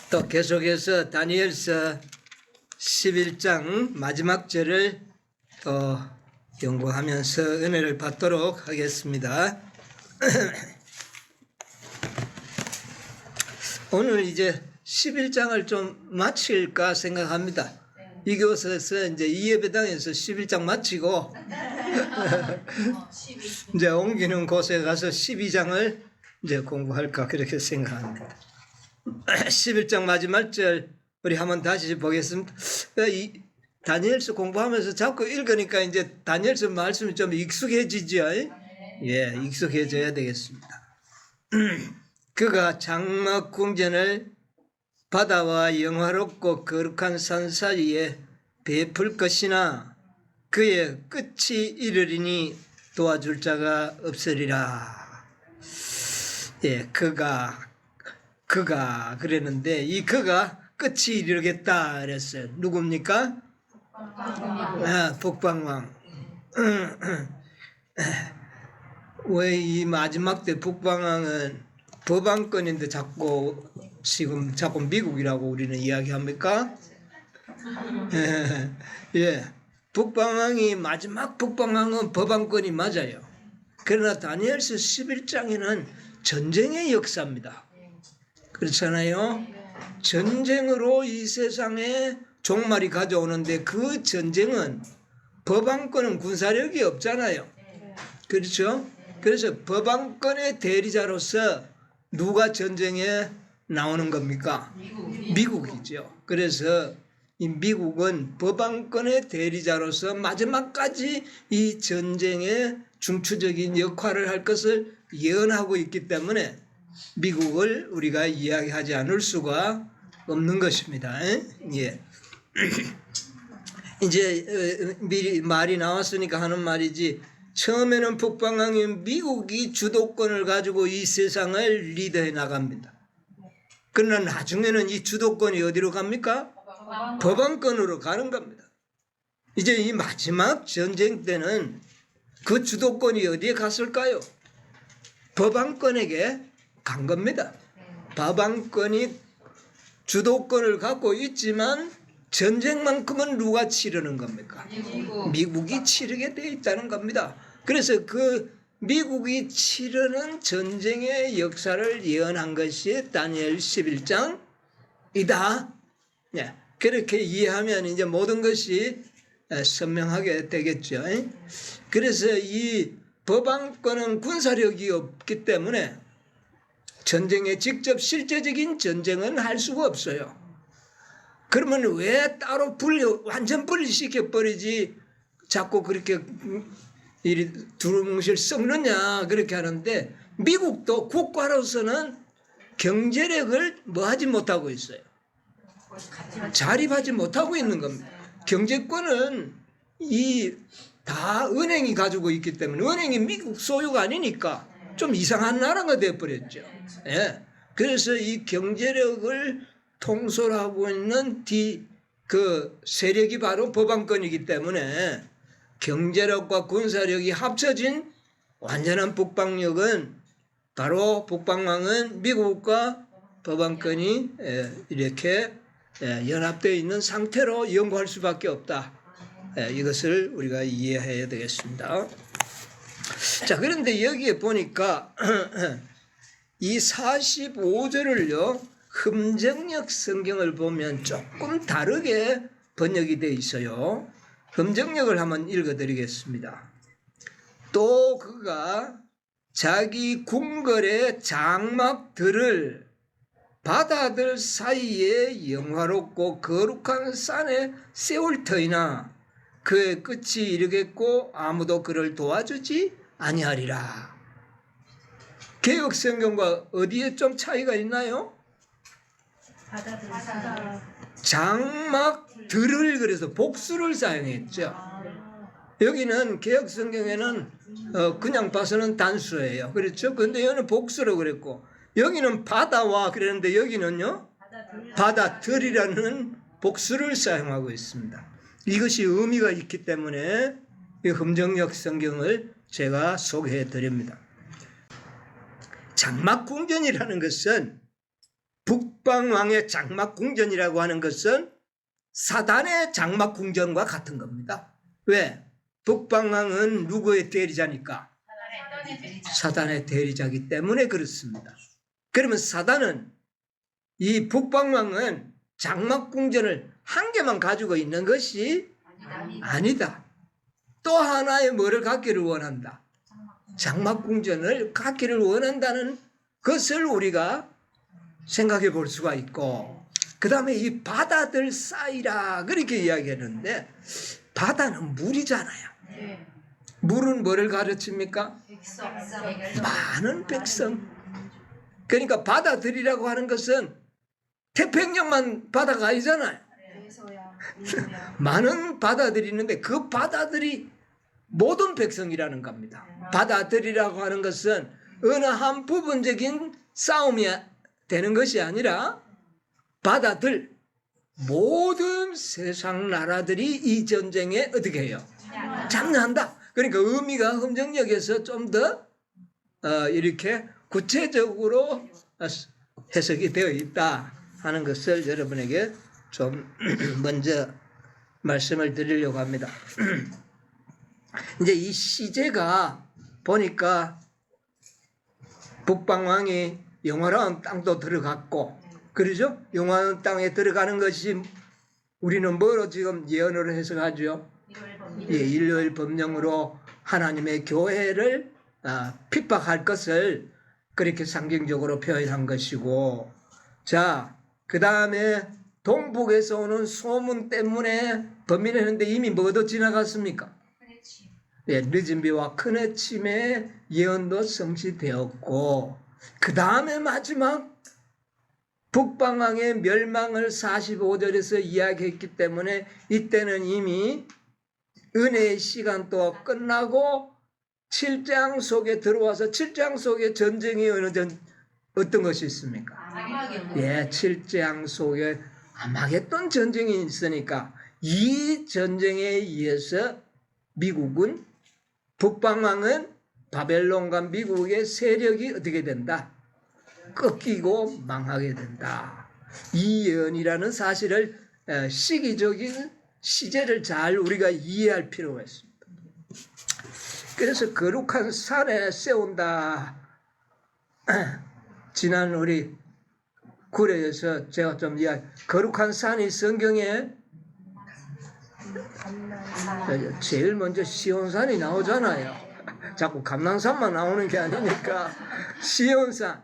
또 계속해서 다니엘서 11장 마지막 절을 또 연구하면서 은혜를 받도록 하겠습니다. 오늘 이제 11장을 좀 마칠까 생각합니다. 이곳에서 이제 이 예배당에서 11장 마치고 이제 옮기는 곳에 가서 12장을 이제 공부할까 그렇게 생각합니다. 11장 마지막 절 우리 한번 다시 보겠습니다. 이 다니엘서 공부하면서 자꾸 읽으니까 이제 다니엘서 말씀이 좀 익숙해지죠. 예, 익숙해져야 되겠습니다. 그가 장막 궁전을 바다와 영화롭고 거룩한 산 사이에 베풀 것이나 그의 끝이 이르리니 도와줄 자가 없으리라. 예, 그가 그랬는데 이 그가 끝이 이르겠다 그랬어요. 누굽니까? 북방왕. 왜 이 마지막 때 북방왕은 법왕권인데 자꾸 미국이라고 우리는 이야기합니까? 예, 북방왕이 마지막 북방왕은 법왕권이 맞아요. 그러나 다니엘서 11장에는 전쟁의 역사입니다. 그렇잖아요. 전쟁으로 이 세상에 종말이 가져오는데 그 전쟁은 법왕권은 군사력이 없잖아요. 그렇죠? 그래서 법왕권의 대리자로서 누가 전쟁에 나오는 겁니까? 미국이죠. 그래서 이 미국은 법왕권의 대리자로서 마지막까지 이 전쟁의 중추적인 역할을 할 것을 예언하고 있기 때문에 미국을 우리가 이야기하지 않을 수가 없는 것입니다. 예. 이제 미리 말이 나왔으니까 하는 말이지, 처음에는 북방왕이 미국이 주도권을 가지고 이 세상을 리드해 나갑니다. 그러나 나중에는 이 주도권이 어디로 갑니까? 법왕권으로 가는 겁니다. 이제 이 마지막 전쟁 때는 그 주도권이 어디에 갔을까요? 법왕권에게 간 겁니다. 법왕권이 주도권을 갖고 있지만 전쟁만큼은 누가 치르는 겁니까? 미국이 치르게 되어 있다는 겁니다. 그래서 그 미국이 치르는 전쟁의 역사를 예언한 것이 다니엘 11장이다. 네, 그렇게 이해하면 이제 모든 것이 선명하게 되겠죠. 그래서 이 법왕권은 군사력이 없기 때문에 전쟁에 직접 실제적인 전쟁은 할 수가 없어요. 그러면 왜 따로 완전 분리시켜 버리지 자꾸 그렇게 이리 두루뭉실 썩느냐 그렇게 하는데, 미국도 국가로서는 경제력을 하지 못하고 있어요. 자립하지 못하고 있는 겁니다. 경제권은 다 은행이 가지고 있기 때문에, 은행이 미국 소유가 아니니까 좀 이상한 나라가 되어버렸죠. 예. 그래서 이 경제력을 통솔하고 있는 그 세력이 바로 법왕권이기 때문에 경제력과 군사력이 합쳐진 완전한 북방력은 바로 북방왕은 미국과 법왕권이 이렇게 연합되어 있는 상태로 연구할 수밖에 없다. 이것을 우리가 이해해야 되겠습니다. 자, 그런데 여기에 보니까 이 45절을요, 흠정역 성경을 보면 조금 다르게 번역이 되어 있어요. 흠정역을 한번 읽어드리겠습니다. 또 그가 자기 궁궐의 장막들을 바다들 사이에 영화롭고 거룩한 산에 세울 터이나 그의 끝이 이르겠고 아무도 그를 도와주지 아니하리라. 개역 성경과 어디에 좀 차이가 있나요? 장막들을, 그래서 복수를 사용했죠. 여기는 개역 성경에는 그냥 봐서는 단수예요. 그렇죠? 근데 여기는 복수로 그랬고, 여기는 바다와 그랬는데 여기는요, 바다들이라는 복수를 사용하고 있습니다. 이것이 의미가 있기 때문에 이 흠정역 성경을 제가 소개해 드립니다. 장막궁전이라는 것은 북방왕의 장막궁전이라고 하는 것은 사단의 장막궁전과 같은 겁니다. 왜? 북방왕은 누구의 대리자니까? 사단의 대리자이기 때문에 그렇습니다. 그러면 사단은 이 북방왕은 장막궁전을 한 개만 가지고 있는 것이 아니다. 또 하나의 뭐를 갖기를 원한다. 장막궁전을 갖기를 원한다는 것을 우리가 생각해 볼 수가 있고, 그 다음에 이 바다들 사이라 그렇게 이야기했는데, 바다는 물이잖아요. 물은 뭐를 가르칩니까? 많은 백성. 그러니까 바다들이라고 하는 것은 태평양만 바다가 아니잖아요. 많은 바다들이 있는데 그 바다들이 모든 백성이라는 겁니다. 바다들이라고 하는 것은 어느 한 부분적인 싸움이 되는 것이 아니라 바다들, 모든 세상 나라들이 이 전쟁에 어떻게 해요? 참여한다. 그러니까 의미가 흠정역에서 좀 더 이렇게 구체적으로 해석이 되어 있다 하는 것을 여러분에게 좀 먼저 말씀을 드리려고 합니다. 이제 이 시제가 보니까 북방왕이 영화로운 땅도 들어갔고, 그러죠? 영화로운 땅에 들어가는 것이 우리는 뭐로 지금 예언을 해석하죠? 일요일 법령으로 하나님의 교회를 핍박할 것을 그렇게 상징적으로 표현한 것이고, 자, 그 다음에 동북에서 오는 소문 때문에 범인했는데 이미 뭐도 지나갔습니까? 늦은 비와 큰 해침의 예언도 성취되었고, 그 다음에 마지막 북방왕의 멸망을 45절에서 이야기했기 때문에 이때는 이미 은혜의 시간도 끝나고 7장 속에 들어와서 7장 속에 전쟁이 어떤 것이 있습니까? 7장 속에 아마겟돈 전쟁이 있으니까 이 전쟁에 의해서 미국은, 북방왕은 바벨론과 미국의 세력이 어떻게 된다? 꺾이고 망하게 된다. 이 예언이라는 사실을 시기적인 시제를 잘 우리가 이해할 필요가 있습니다. 그래서 거룩한 산에 세운다. 지난 우리 구례에서 제가 좀 거룩한 산이 성경에 제일 먼저 시온산이 나오잖아요. 자꾸 감난산만 나오는 게 아니니까 시온산,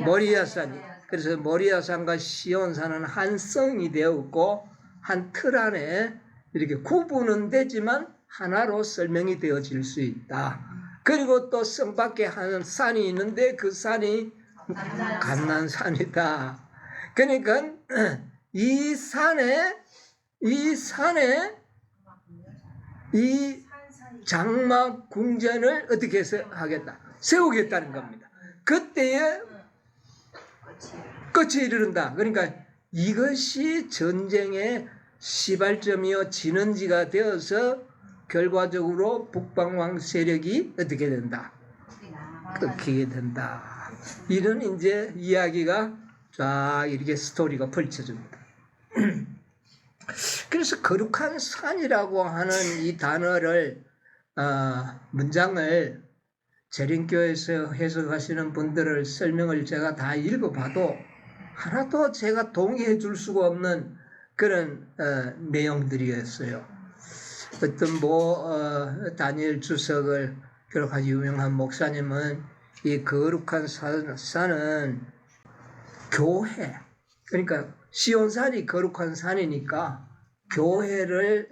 모리아산이. 그래서 모리아산과 시온산은 한 성이 되었고 한 틀 안에 이렇게 구분은 되지만 하나로 설명이 되어질 수 있다. 그리고 또 성 밖에 한 산이 있는데 그 산이 감난산이다. 그러니까 이 산에 이 장막 궁전을 어떻게 하겠다? 세우겠다는 겁니다. 그때에 끝이 이르른다. 그러니까 이것이 전쟁의 시발점이요 진원지가 되어서 결과적으로 북방왕 세력이 어떻게 된다? 끊기게 된다. 이런 이제 이야기가 쫙 이렇게 스토리가 펼쳐집니다. 그래서 거룩한 산이라고 하는 이 단어를 문장을 재림교회에서 해석하시는 분들을 설명을 제가 다 읽어봐도 하나도 제가 동의해 줄 수가 없는 그런 내용들이었어요. 어떤 다니엘 주석을 기록한 유명한 목사님은 이 거룩한 산은 교회, 그러니까 시온산이 거룩한 산이니까 교회를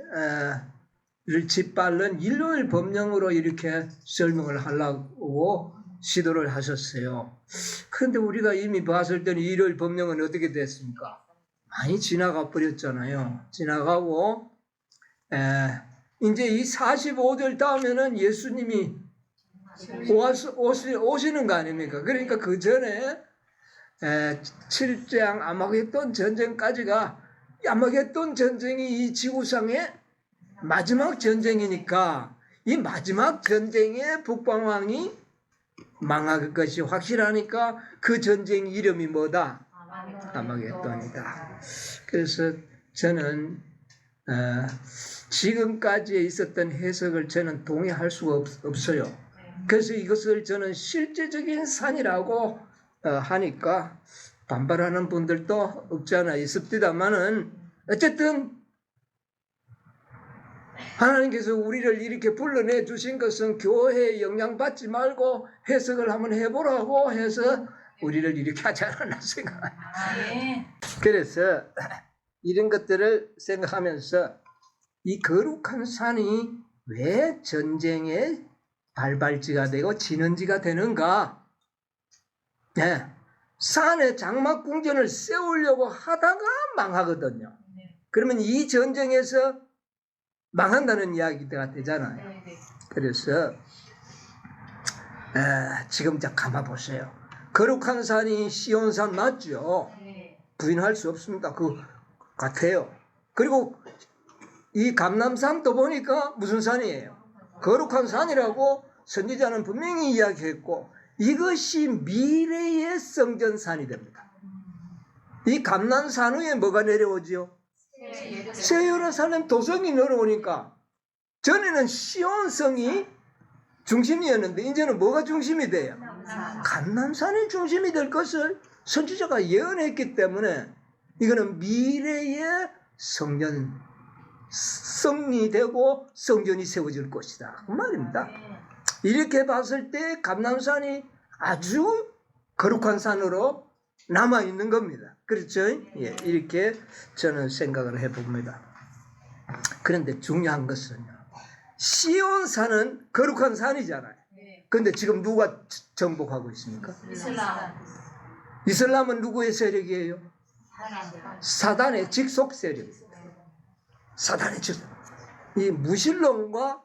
짓밟는 일요일 법령으로 이렇게 설명을 하려고 시도를 하셨어요. 그런데 우리가 이미 봤을 때는 일요일 법령은 어떻게 됐습니까? 많이 지나가 버렸잖아요. 지나가고 이제 이 45절 다음에는 예수님이 오시는 거 아닙니까? 그러니까 그 전에 7장 아마겟돈 전쟁까지가, 아마겟돈 전쟁이 이 지구상의 마지막 전쟁이니까 이 마지막 전쟁에 북방왕이 망할 것이 확실하니까 그 전쟁 이름이 뭐다? 아마겟돈이다. 그래서 저는 지금까지 있었던 해석을 저는 동의할 수가 없어요. 그래서 이것을 저는 실제적인 산이라고 하니까 반발하는 분들도 없지 않아 있습니다만은 어쨌든 하나님께서 우리를 이렇게 불러내 주신 것은 교회에 영향받지 말고 해석을 한번 해보라고 해서 우리를 이렇게 하지 않았나 생각합니다. 그래서 이런 것들을 생각하면서 이 거룩한 산이 왜 전쟁의 발발지가 되고 진원지가 되는가? 네. 산에 장막궁전을 세우려고 하다가 망하거든요. 그러면 이 전쟁에서 망한다는 이야기가 되잖아요. 그래서 지금 자 가만 보세요. 거룩한 산이 시온산 맞죠? 부인할 수 없습니다. 그 같아요. 그리고 이 감람산도 보니까 무슨 산이에요? 거룩한 산이라고 선지자는 분명히 이야기했고 이것이 미래의 성전산이 됩니다. 이 감람산 위에 뭐가 내려오지요? 새 예루살렘 도성이 내려오니까 전에는 시온성이 중심이었는데 이제는 뭐가 중심이 돼요? 감람산이 중심이 될 것을 선지자가 예언했기 때문에 이거는 미래의 성이 되고 성전이 세워질 것이다 그 말입니다. 이렇게 봤을 때 감람산이 아주 거룩한 산으로 남아있는 겁니다. 그렇죠? 예, 이렇게 저는 생각을 해봅니다. 그런데 중요한 것은요. 시온산은 거룩한 산이잖아요. 그런데 지금 누가 정복하고 있습니까? 이슬람은 누구의 세력이에요? 사단의 직속 세력. 사단의 직속. 이 무신론과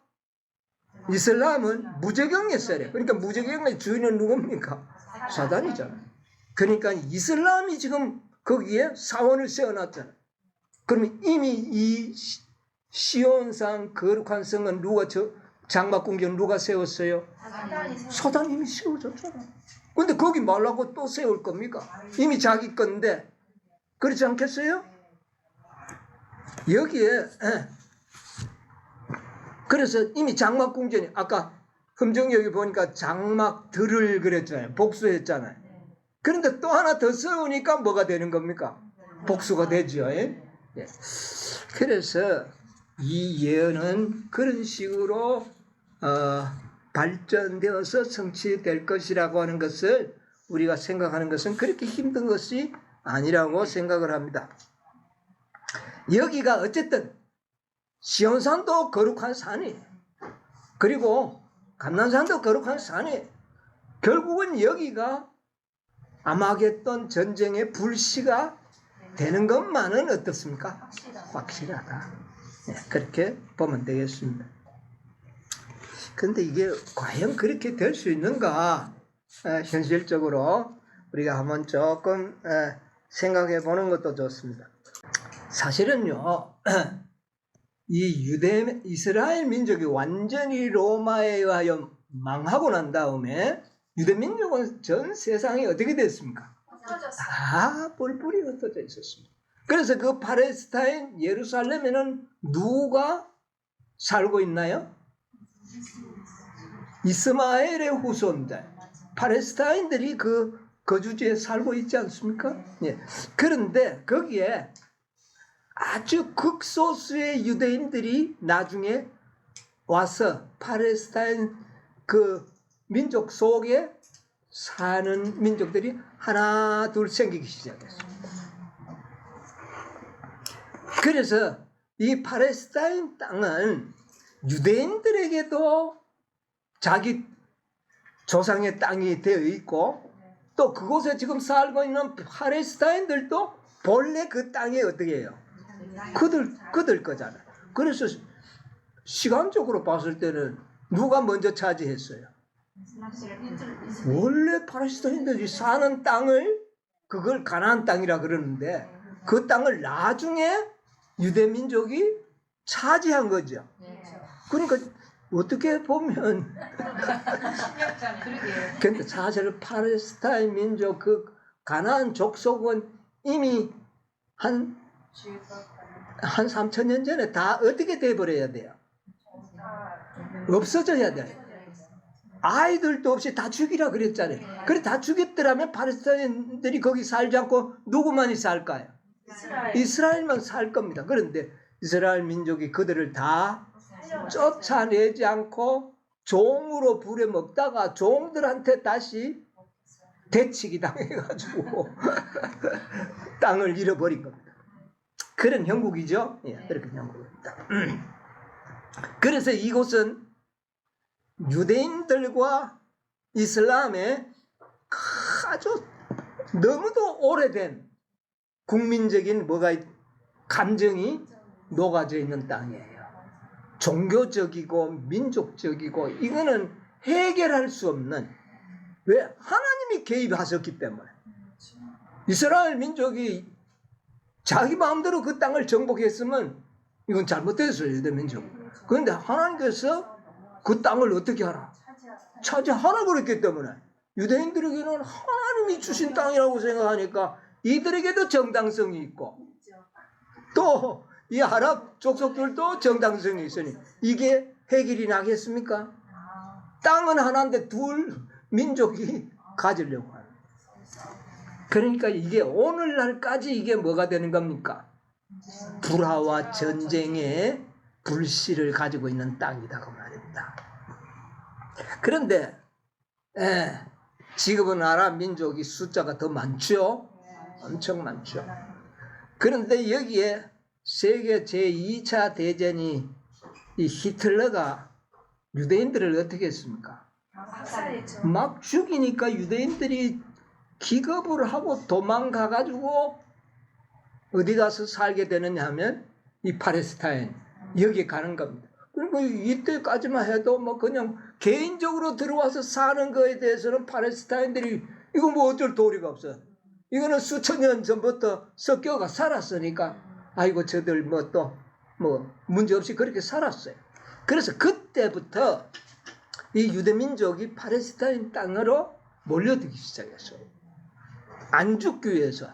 이슬람은 무저경의 세력. 그러니까 무저경의 주인은 누굽니까? 사단이잖아요. 그러니까 이슬람이 지금 거기에 사원을 세워놨잖아요. 그러면 이미 이 시온산 거룩한 성은 누가 장막궁전 누가 세웠어요? 사단이 이미 세워졌잖아요. 근데 거기 말라고 또 세울 겁니까? 이미 자기 건데 그렇지 않겠어요? 여기에 그래서 이미 장막궁전이 아까 흠정역에 보니까 장막들을 그랬잖아요. 복수했잖아요. 그런데 또 하나 더 세우니까 뭐가 되는 겁니까? 복수가 되죠. 예? 그래서 이 예언은 그런 식으로 발전되어서 성취될 것이라고 하는 것을 우리가 생각하는 것은 그렇게 힘든 것이 아니라고 생각을 합니다. 여기가 어쨌든 시온산도 거룩한 산이에요. 그리고 감람산도 거룩한 산이에요. 결국은 여기가 아마겟돈 전쟁의 불씨가 되는 것만은 어떻습니까? 확실하다. 네, 그렇게 보면 되겠습니다. 그런데 이게 과연 그렇게 될 수 있는가? 현실적으로 우리가 한번 조금 생각해 보는 것도 좋습니다. 사실은요, 이 이스라엘 민족이 완전히 로마에 의하여 망하고 난 다음에 유대 민족은 전 세상이 어떻게 됐습니까? 다 뿔뿔이 흩어져 있었습니다. 그래서 그 팔레스타인 예루살렘에는 누가 살고 있나요? 이스마엘의 후손들, 팔레스타인들이 그 거주지에 살고 있지 않습니까? 예. 그런데 거기에 아주 극소수의 유대인들이 나중에 와서 팔레스타인 그 민족 속에 사는 민족들이 하나 둘 생기기 시작했습니다. 그래서 이 팔레스타인 땅은 유대인들에게도 자기 조상의 땅이 되어 있고 또 그곳에 지금 살고 있는 팔레스타인들도 본래 그 땅이 어떻게 해요? 그들 거잖아요. 그래서 시간적으로 봤을 때는 누가 먼저 차지했어요? 원래 팔레스타인들이 사는 땅을 그걸 가나안 땅이라 그러는데 그 땅을 나중에 유대민족이 차지한 거죠. 그러니까 어떻게 보면 근데 사실 팔레스타인 민족 그 가나안 족속은 이미 한 3,000년 전에 다 어떻게 돼버려야 돼요? 없어져야 돼요. 아이들도 없이 다 죽이라 그랬잖아요. 그래 다 죽였더라면 팔레스타인들이 거기 살지 않고 누구만이 살까요? 이스라엘만 살 겁니다. 그런데 이스라엘 민족이 그들을 다 쫓아내지 않고 종으로 부려먹다가 종들한테 다시 대치기 당해가지고 땅을 잃어버린 겁니다. 그런 형국이죠. 예, 그렇게 형국입니다. 그래서 이곳은 유대인들과 이슬람의 아주 너무도 오래된 국민적인 감정이 녹아져 있는 땅이에요. 종교적이고 민족적이고 이거는 해결할 수 없는, 왜? 하나님이 개입하셨기 때문에. 이스라엘 민족이 자기 마음대로 그 땅을 정복했으면 이건 잘못됐어요, 유대 민족. 그런데 하나님께서 그 땅을 어떻게 하라? 차지하라 그랬기 때문에 유대인들에게는 하나님이 주신 땅이라고 생각하니까 이들에게도 정당성이 있고 또 이 아랍 족속들도 정당성이 있으니 이게 해결이 나겠습니까? 땅은 하나인데 둘 민족이 가지려고 하는. 그러니까 이게 오늘날까지 이게 뭐가 되는 겁니까? 불화와 전쟁의 불씨를 가지고 있는 땅이다 그 말입니다. 그런데 지금은 아랍 민족이 숫자가 더 많죠? 엄청 많죠. 그런데 여기에 세계 제2차 대전이 이 히틀러가 유대인들을 어떻게 했습니까? 막 죽이니까 유대인들이 기겁을 하고 도망가가지고 어디 가서 살게 되느냐 하면 이 팔레스타인 여기 가는 겁니다. 그리고 이때까지만 해도 뭐 그냥 개인적으로 들어와서 사는 거에 대해서는 팔레스타인들이 이거 뭐 어쩔 도리가 없어요. 이거는 수천 년 전부터 섞여가 살았으니까 아이고 저들 뭐 또 뭐 문제 없이 그렇게 살았어요. 그래서 그때부터 이 유대 민족이 팔레스타인 땅으로 몰려들기 시작했어요. 안 죽기 위해서.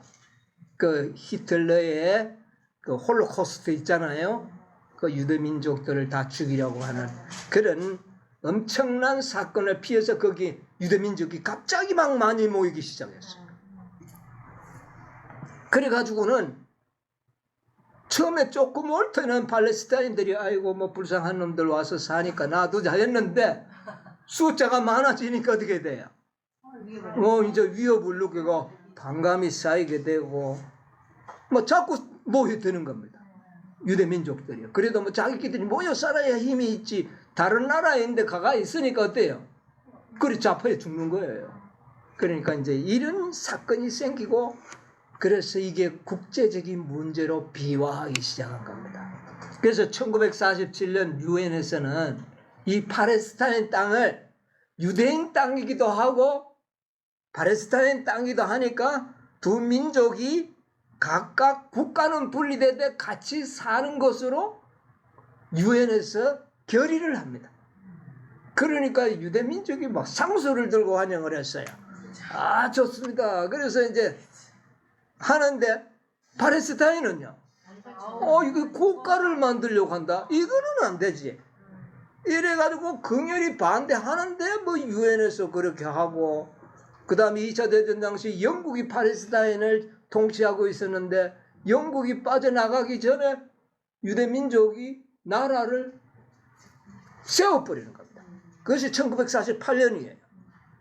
그 히틀러의 그 홀로코스트 있잖아요. 그 유대 민족들을 다 죽이려고 하는 그런 엄청난 사건을 피해서 거기 유대 민족이 갑자기 막 많이 모이기 시작했어요. 그래가지고는 처음에 조금 올 때는 팔레스타인들이 아이고 뭐 불쌍한 놈들 와서 사니까 놔두자 했는데 숫자가 많아지니까 어떻게 돼요? 이제 위협을 느끼고 반감이 쌓이게 되고 뭐 자꾸 모여드는 겁니다. 유대 민족들이요. 그래도 뭐 자기끼리 모여 살아야 힘이 있지. 다른 나라에 있는데 가가 있으니까 어때요? 그래 자포해 죽는 거예요. 그러니까 이제 이런 사건이 생기고 그래서 이게 국제적인 문제로 비화하기 시작한 겁니다. 그래서 1947년 유엔에서는 이 팔레스타인 땅을 유대인 땅이기도 하고 팔레스타인 땅이기도 하니까 두 민족이 각각 국가는 분리되되 같이 사는 것으로 유엔에서 결의를 합니다. 그러니까 유대 민족이 막 상소를 들고 환영을 했어요. 아 좋습니다. 그래서 이제 하는데 팔레스타인은요. 이거 국가를 만들려고 한다. 이거는 안 되지. 이래가지고 긍휼히 반대하는데 뭐 유엔에서 그렇게 하고 그 다음에 2차 대전 당시 영국이 팔레스타인을 통치하고 있었는데 영국이 빠져나가기 전에 유대 민족이 나라를 세워버리는 겁니다. 그것이 1948년이에요.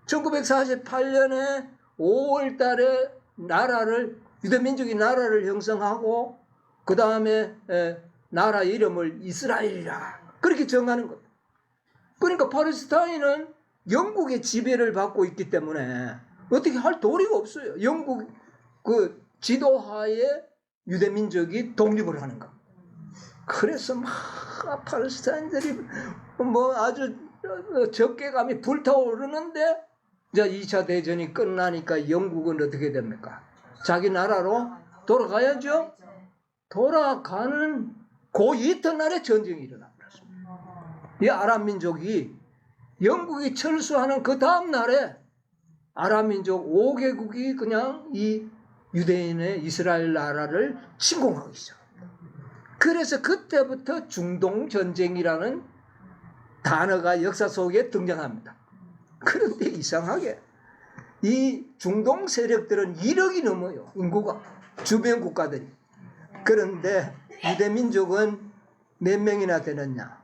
1948년에 5월 달에 유대 민족이 나라를 형성하고 그 다음에 나라 이름을 이스라엘이라 그렇게 정하는 겁니다. 그러니까 팔레스타인은 영국의 지배를 받고 있기 때문에 어떻게 할 도리가 없어요. 영국 그 지도하에 유대 민족이 독립을 하는 겁니다. 그래서 막 팔레스타인들이 뭐 아주 적개감이 불타오르는데 이제 2차 대전이 끝나니까 영국은 어떻게 됩니까? 자기 나라로 돌아가야죠. 돌아가는 그 이튿날에 전쟁이 일어나버렸습니다. 이 아랍 민족이 영국이 철수하는 그 다음 날에 아랍 민족 5개국이 그냥 이 유대인의 이스라엘 나라를 침공하기 시작합니다. 그래서 그때부터 중동전쟁이라는 단어가 역사 속에 등장합니다. 그런데 이상하게 이 중동 세력들은 1억이 넘어요. 인구가. 주변 국가들이. 그런데 유대민족은 몇 명이나 되느냐.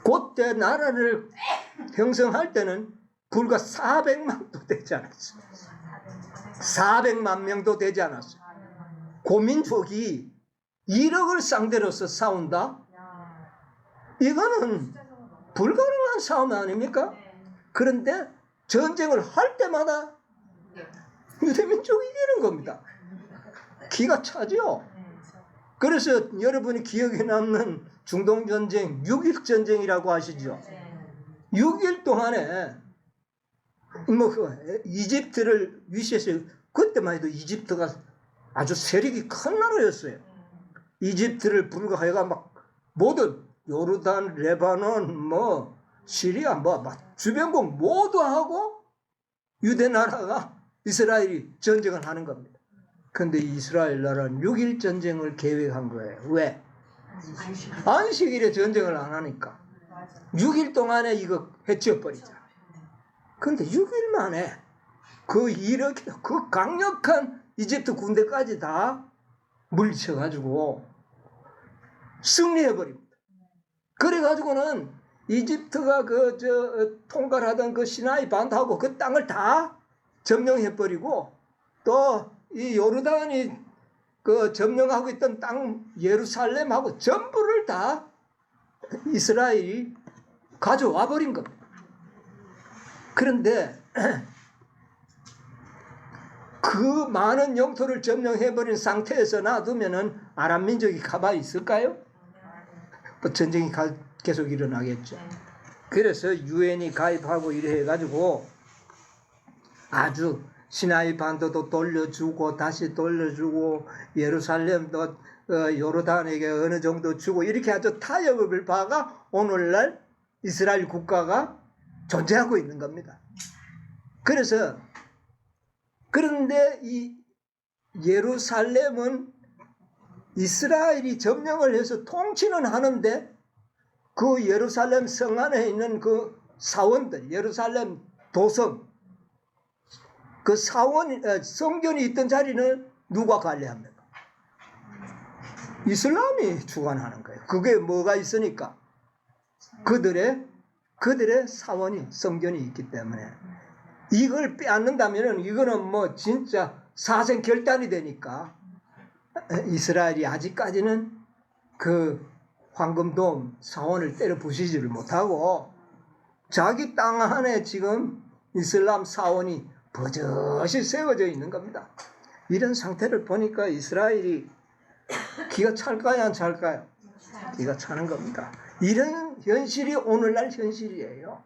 그때 나라를 형성할 때는 불과 400만도 되지 않았어요. 400만 명도 되지 않았어요. 고민족이 1억을 상대로서 싸운다? 이거는 불가능한 싸움 아닙니까? 그런데 전쟁을 할 때마다 유대민족이 이기는 겁니다. 기가 차죠? 그래서 여러분이 기억에 남는 중동전쟁 6.1 전쟁이라고 아시죠? 6일 동안에 이집트를 위시해서 그때만 해도 이집트가 아주 세력이 큰 나라였어요. 이집트를 불가해가 막 모든 요르단, 레바논, 시리아, 막 주변국 모두 하고 유대 나라가 이스라엘이 전쟁을 하는 겁니다. 근데 이스라엘 나라는 6.1 전쟁을 계획한 거예요. 왜? 안식일에 전쟁을 안 하니까. 6일 동안에 이거 해치워버리자. 근데 6일 만에 이렇게 강력한 이집트 군대까지 다 물리쳐가지고 승리해버립니다. 그래가지고는 이집트가 통과하던 그 시나이 반도하고 그 땅을 다 점령해버리고 또 이 요르단이 점령하고 있던 땅 예루살렘하고 전부를 다 이스라엘이 가져와 버린 겁니다. 그런데 그 많은 영토를 점령해버린 상태에서 놔두면은 아람 민족이 가만히 있을까요? 전쟁이 계속 일어나겠죠. 그래서 유엔이 가입하고 이래 해가지고 아주 시나이 반도도 돌려주고 다시 돌려주고 예루살렘도 요르단에게 어느 정도 주고 이렇게 아주 타협을 봐가 오늘날 이스라엘 국가가 존재하고 있는 겁니다. 그런데 이 예루살렘은 이스라엘이 점령을 해서 통치는 하는데 그 예루살렘 성 안에 있는 그 사원들, 예루살렘 도성, 그 성전이 있던 자리는 누가 관리합니까? 이슬람이 주관하는 거예요. 그게 뭐가 있으니까? 그들의 사원이, 성전이 있기 때문에. 이걸 빼앗는다면 이거는 진짜 사생결단이 되니까 이스라엘이 아직까지는 그 황금돔 사원을 때려 부시지를 못하고 자기 땅 안에 지금 이슬람 사원이 버젓이 세워져 있는 겁니다. 이런 상태를 보니까 이스라엘이 기가 찰까요, 안 찰까요? 기가 차는 겁니다. 이런 현실이 오늘날 현실이에요.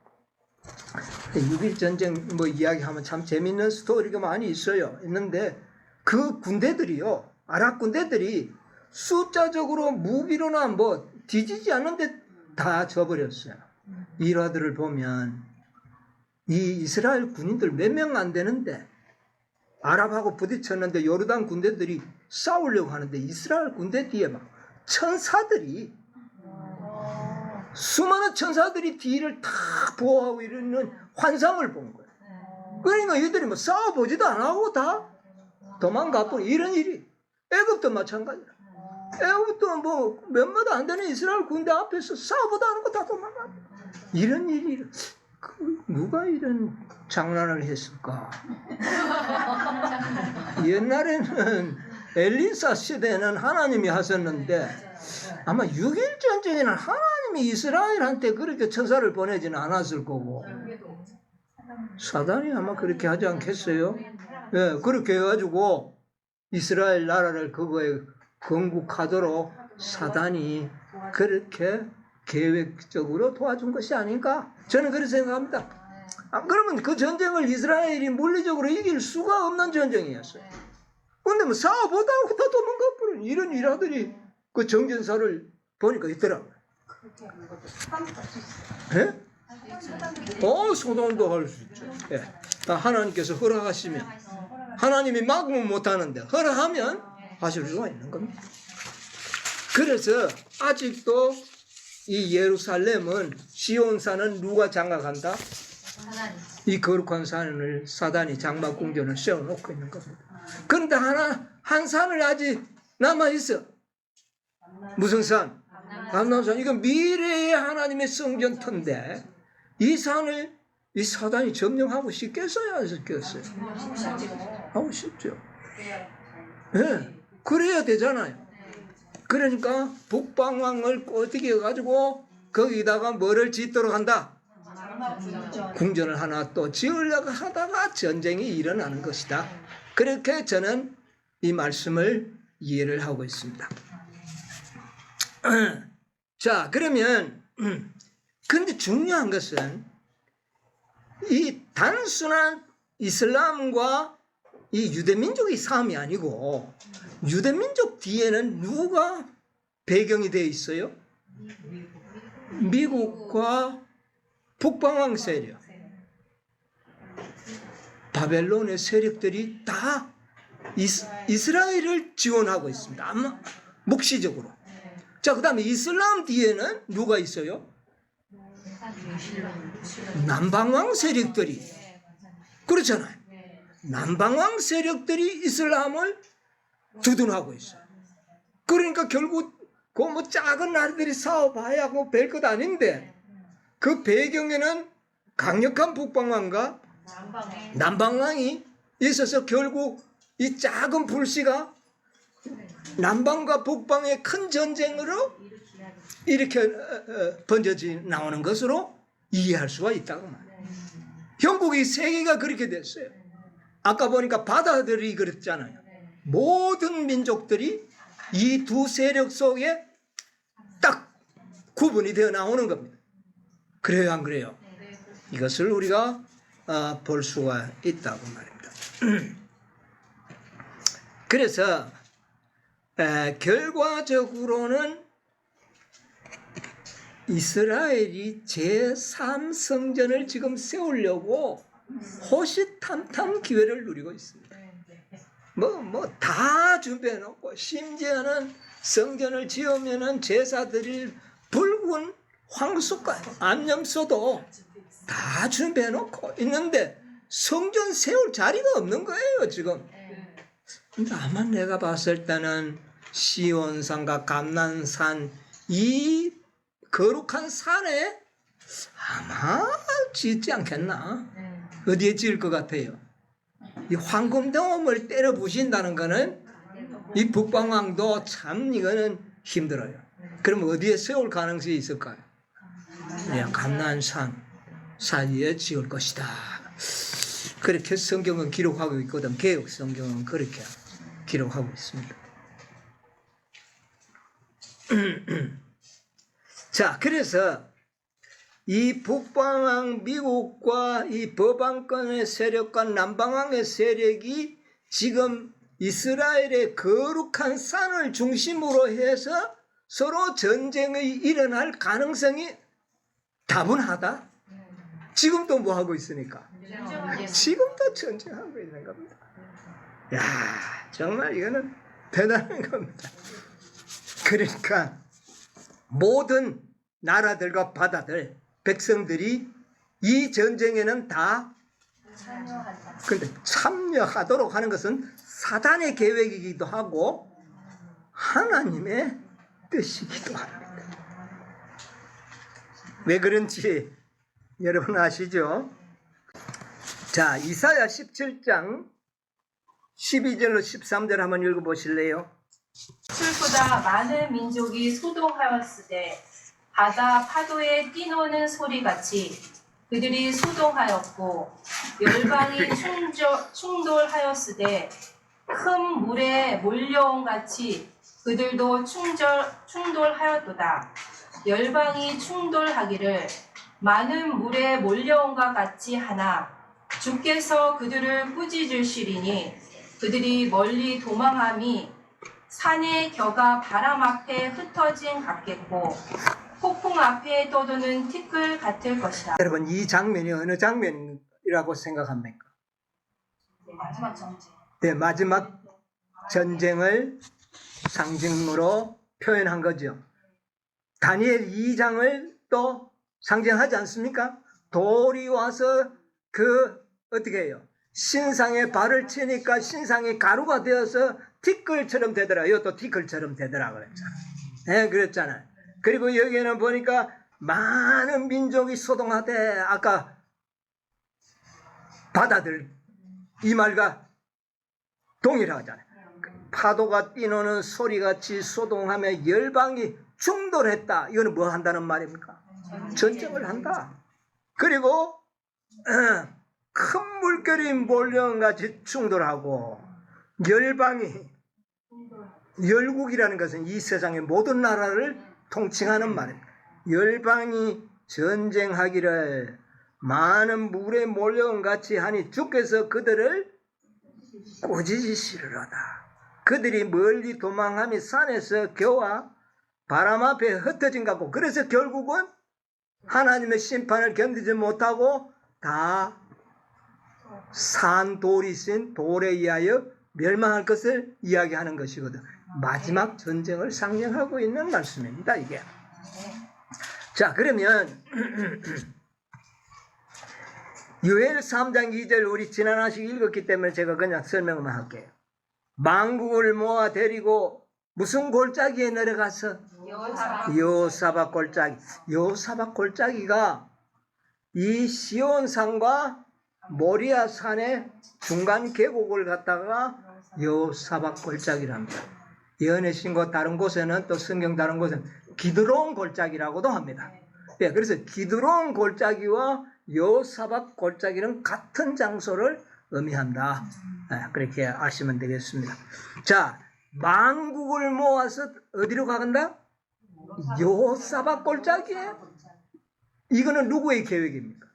6.1 전쟁 이야기하면 참 재밌는 스토리가 많이 있는데 그 군대들이요, 아랍 군대들이 숫자적으로 무기로나 뒤지지 않는데 다 져버렸어요. 일화들을 보면 이 이스라엘 군인들 몇 명 안 되는데 아랍하고 부딪혔는데 요르단 군대들이 싸우려고 하는데 이스라엘 군대 뒤에 막 천사들이 수많은 천사들이 뒤를 다 보호하고 이러는 환상을 본 거예요. 그러니까 이들이 싸워보지도 안 하고 다 도망가버려. 이런 일이 애굽도 마찬가지야. 애굽도 몇몇 안 되는 이스라엘 군대 앞에서 싸워보다 하는 거 다 도망가. 이런 일이 누가 이런 장난을 했을까? 옛날에는 엘리사 시대는 하나님이 하셨는데 아마 6.1 전쟁에는 하나님이 이스라엘한테 그렇게 천사를 보내지는 않았을 거고 사단이 아마 그렇게 하지 않겠어요? 예, 그렇게 해가지고 이스라엘 나라를 그거에 건국하도록 사단이 그렇게 계획적으로 도와준 것이 아닌가? 저는 그렇게 생각합니다. 그러면 그 전쟁을 이스라엘이 물리적으로 이길 수가 없는 전쟁이었어요. 근데 싸워보다 하고 다 도망가버린 이런 일화들이 그 정전사를 보니까 있더라고요. 예? 소돔도 할 수 있죠. 예. 하나님께서 허락하시면 하나님이 막으면 못하는데 허락하면 하실 수가 있는 겁니다. 그래서 아직도 이 예루살렘은 시온산은 누가 장악한다? 이 거룩한 산을 사단이 장막궁전을 세워놓고 있는 겁니다. 그런데 한 산을 아직 남아있어. 무슨 산? 감람산. 이건 미래의 하나님의 성전터인데 이 산을 이 사단이 점령하고 싶겠어요? 안 싶겠어요? 하고 싶죠. 네. 그래야 되잖아요. 그러니까 북방왕을 어떻게 해가지고 거기다가 뭐를 짓도록 한다? 궁전을 하나 또 지으려고 하다가 전쟁이 일어나는 것이다. 그렇게 저는 이 말씀을 이해를 하고 있습니다. 자, 그러면 근데 중요한 것은 이 단순한 이슬람과 이 유대민족의 싸움이 아니고 유대민족 뒤에는 누가 배경이 되어 있어요? 미국과 북방왕 세력, 바벨론의 세력들이 다 이스라엘을 지원하고 있습니다. 아마 묵시적으로. 자, 그 다음에 이슬람 뒤에는 누가 있어요? 남방왕 세력들이. 그렇잖아요. 남방왕 세력들이 이슬람을 주둔하고 있어요. 그러니까 결국 그 뭐 작은 나라들이 싸워봐야 뭐 별 것 아닌데 그 배경에는 강력한 북방왕과 남방왕이 있어서 결국 이 작은 불씨가 남방과 북방의 큰 전쟁으로 이렇게 번져지 나오는 것으로 이해할 수가 있다고 말해요. 형국이 세계가 그렇게 됐어요. 아까 보니까 바다들이 그랬잖아요. 모든 민족들이 이 두 세력 속에 딱 구분이 되어 나오는 겁니다. 그래요, 안 그래요? 이것을 우리가 볼 수가 있다고 말입니다. 그래서 결과적으로는 이스라엘이 제3성전을 지금 세우려고 호시탐탐 기회를 누리고 있습니다. 다 준비해놓고 심지어는 성전을 지으면은 제사 드릴 붉은 황소가 암염소도 다 준비해놓고 있는데 성전 세울 자리가 없는 거예요 지금. 근데 아마 내가 봤을 때는 시온산과 감난산 이 거룩한 산에 아마 짓지 않겠나? 어디에 지을 것 같아요? 이 황금돔을 때려 부신다는 거는 이 북방왕도 참 이거는 힘들어요. 그럼 어디에 세울 가능성이 있을까요? 그냥 감난산 사이에 지을 것이다. 그렇게 성경은 기록하고 있거든. 개역 성경은 그렇게 기록하고 있습니다. 자, 그래서 이 북방왕 미국과 이 서방권의 세력과 남방왕의 세력이 지금 이스라엘의 거룩한 산을 중심으로 해서 서로 전쟁이 일어날 가능성이 다분하다. 지금도 뭐 하고 있으니까? 지금도 전쟁하고 있는 겁니다. 야, 정말 이거는 대단한 겁니다. 그러니까 모든 나라들과 바다들, 백성들이 이 전쟁에는 다 참여하도록 하는 것은 사단의 계획이기도 하고 하나님의 뜻이기도 합니다. 왜 그런지 여러분 아시죠? 자, 이사야 17장 12절로 13절 한번 읽어보실래요? 술보다 많은 민족이 소동하였으되 바다 파도에 뛰노는 소리같이 그들이 소동하였고 열방이 충돌하였으되 큰 물에 몰려온 같이 그들도 충돌하였도다. 열방이 충돌하기를 많은 물에 몰려온과 같이 하나 주께서 그들을 꾸짖으시리니 그들이 멀리 도망함이 산의 겨가 바람 앞에 흩어진 같겠고 폭풍 앞에 떠도는 티끌 같을 것이다. 여러분, 이 장면이 어느 장면이라고 생각합니까? 마지막 전쟁. 네, 마지막 전쟁을 상징으로 표현한 거죠. 다니엘 2장을 또 상징하지 않습니까? 돌이 와서 어떻게 해요? 신상에 발을 치니까 신상이 가루가 되어서 티끌처럼 되더라. 이것도 티끌처럼 되더라 그랬잖아요. 네, 그랬잖아요. 그리고 여기에는 보니까 많은 민족이 소동하되 아까 바다들 이 말과 동일하잖아요. 파도가 뛰노는 소리같이 소동하며 열방이 충돌했다. 이거는 뭐 한다는 말입니까? 전쟁을 한다. 그리고 큰 물결이 몰려온같이 충돌하고 열방이, 열국이라는 것은 이 세상의 모든 나라를 통칭하는 말입니다. 열방이 전쟁하기를 많은 물에 몰려온같이 하니 주께서 그들을 꾸짖으시리로다. 그들이 멀리 도망하며 산에서 겨와 바람 앞에 흩어진 것 같고, 그래서 결국은 하나님의 심판을 견디지 못하고 다 산돌이 있은 돌에 의하여 멸망할 것을 이야기하는 것이거든. 마지막 전쟁을 상징하고 있는 말씀입니다, 이게. 자, 그러면 요엘 3장 2절 우리 지난주에 읽었기 때문에 제가 그냥 설명만 할게요. 만국을 모아 데리고 무슨 골짜기에 내려가서 여호사밧 골짜기. 여호사밧 골짜기가 이 시온산과 모리아 산의 중간 계곡을 갖다가 여호사밧 골짜기랍니다. 예언의 신고 다른 곳에는 또 성경 다른 곳에는 기드론 골짜기라고도 합니다. 예, 그래서 기드론 골짜기와 여호사밧 골짜기는 같은 장소를 의미한다. 예, 그렇게 아시면 되겠습니다. 자, 만국을 모아서 어디로 가간다? 여호사밧 골짜기에. 이거는 누구의 계획입니까?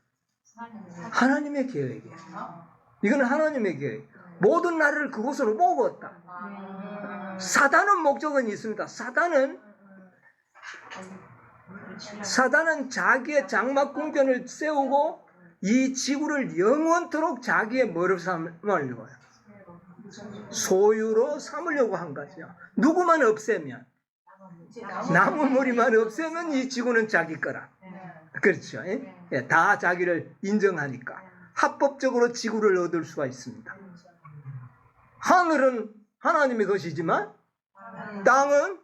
하나님의 계획이에요. 이거는 하나님의 계획. 모든 나라를 그곳으로 모았다. 사단은 목적은 있습니다. 사단은 자기의 장막 궁전을 세우고 이 지구를 영원토록 자기의 뭐로 삼으려고 해요? 소유로 삼으려고 한 거죠. 누구만 없애면, 나무머리만 없애면 이 지구는 자기 거라. 그렇죠. 예? 다 자기를 인정하니까 합법적으로 지구를 얻을 수가 있습니다. 하늘은 하나님의 것이지만 땅은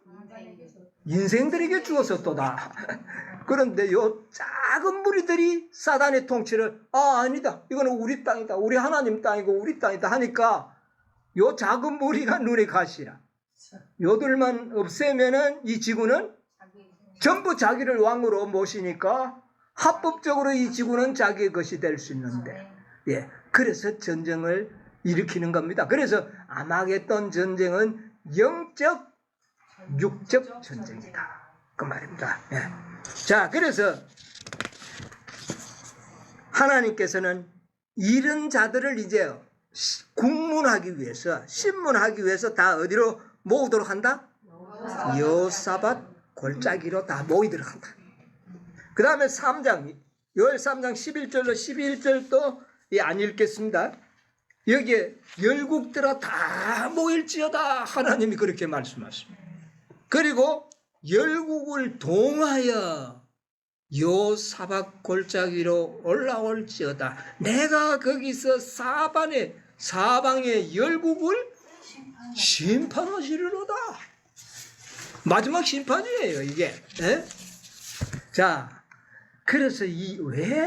인생들에게 주어졌도다. 그런데 요 작은 무리들이 사단의 통치를 아니다. 이거는 우리 땅이다. 우리 하나님 땅이고 우리 땅이다 하니까 요 작은 무리가 눈에 가시라. 요들만 없애면은 이 지구는 전부 자기를 왕으로 모시니까 합법적으로 이 지구는 자기의 것이 될 수 있는데, 예, 그래서 전쟁을 일으키는 겁니다. 그래서 아마겟돈 전쟁은 영적, 육적 전쟁이다. 그 말입니다. 예. 자, 그래서 하나님께서는 이런 자들을 이제 국문하기 위해서, 신문하기 위해서 다 어디로 모으도록 한다? 여호사밧 골짜기로 다 모이도록 한다. 그 다음에 3장, 요엘 3장 11절로 12절도 안 읽겠습니다. 여기에 열국들아 다 모일지어다 하나님이 그렇게 말씀하십니다. 그리고 열국을 동하여 여호사밧 골짜기로 올라올지어다. 내가 거기서 사방의 열국을 심판하시리로다. 마지막 심판이에요, 이게. 에? 자, 그래서